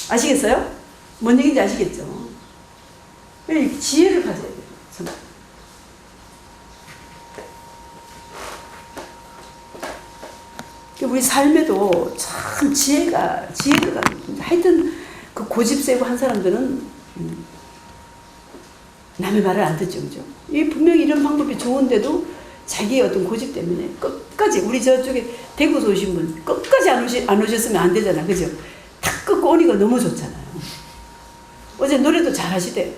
아시겠어요? 뭔 얘기인지 아시겠죠? 지혜를 가져야 돼요. 우리 삶에도 참 지혜가 하여튼 그 고집 세고 한 사람들은 남의 말을 안 듣죠. 그죠? 이 분명히 이런 방법이 좋은데도 자기의 어떤 고집 때문에 끝까지 우리 저쪽에 대구에서 오신 분 끝까지 안 오셨으면 안 되잖아. 그죠? 탁 끊고 오니까 너무 좋잖아요. 어제 노래도 잘 하시대요.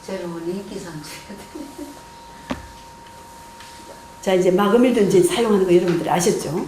저는 인기상 자, 이제 마금일도 이제 사용하는 거 여러분들 아셨죠?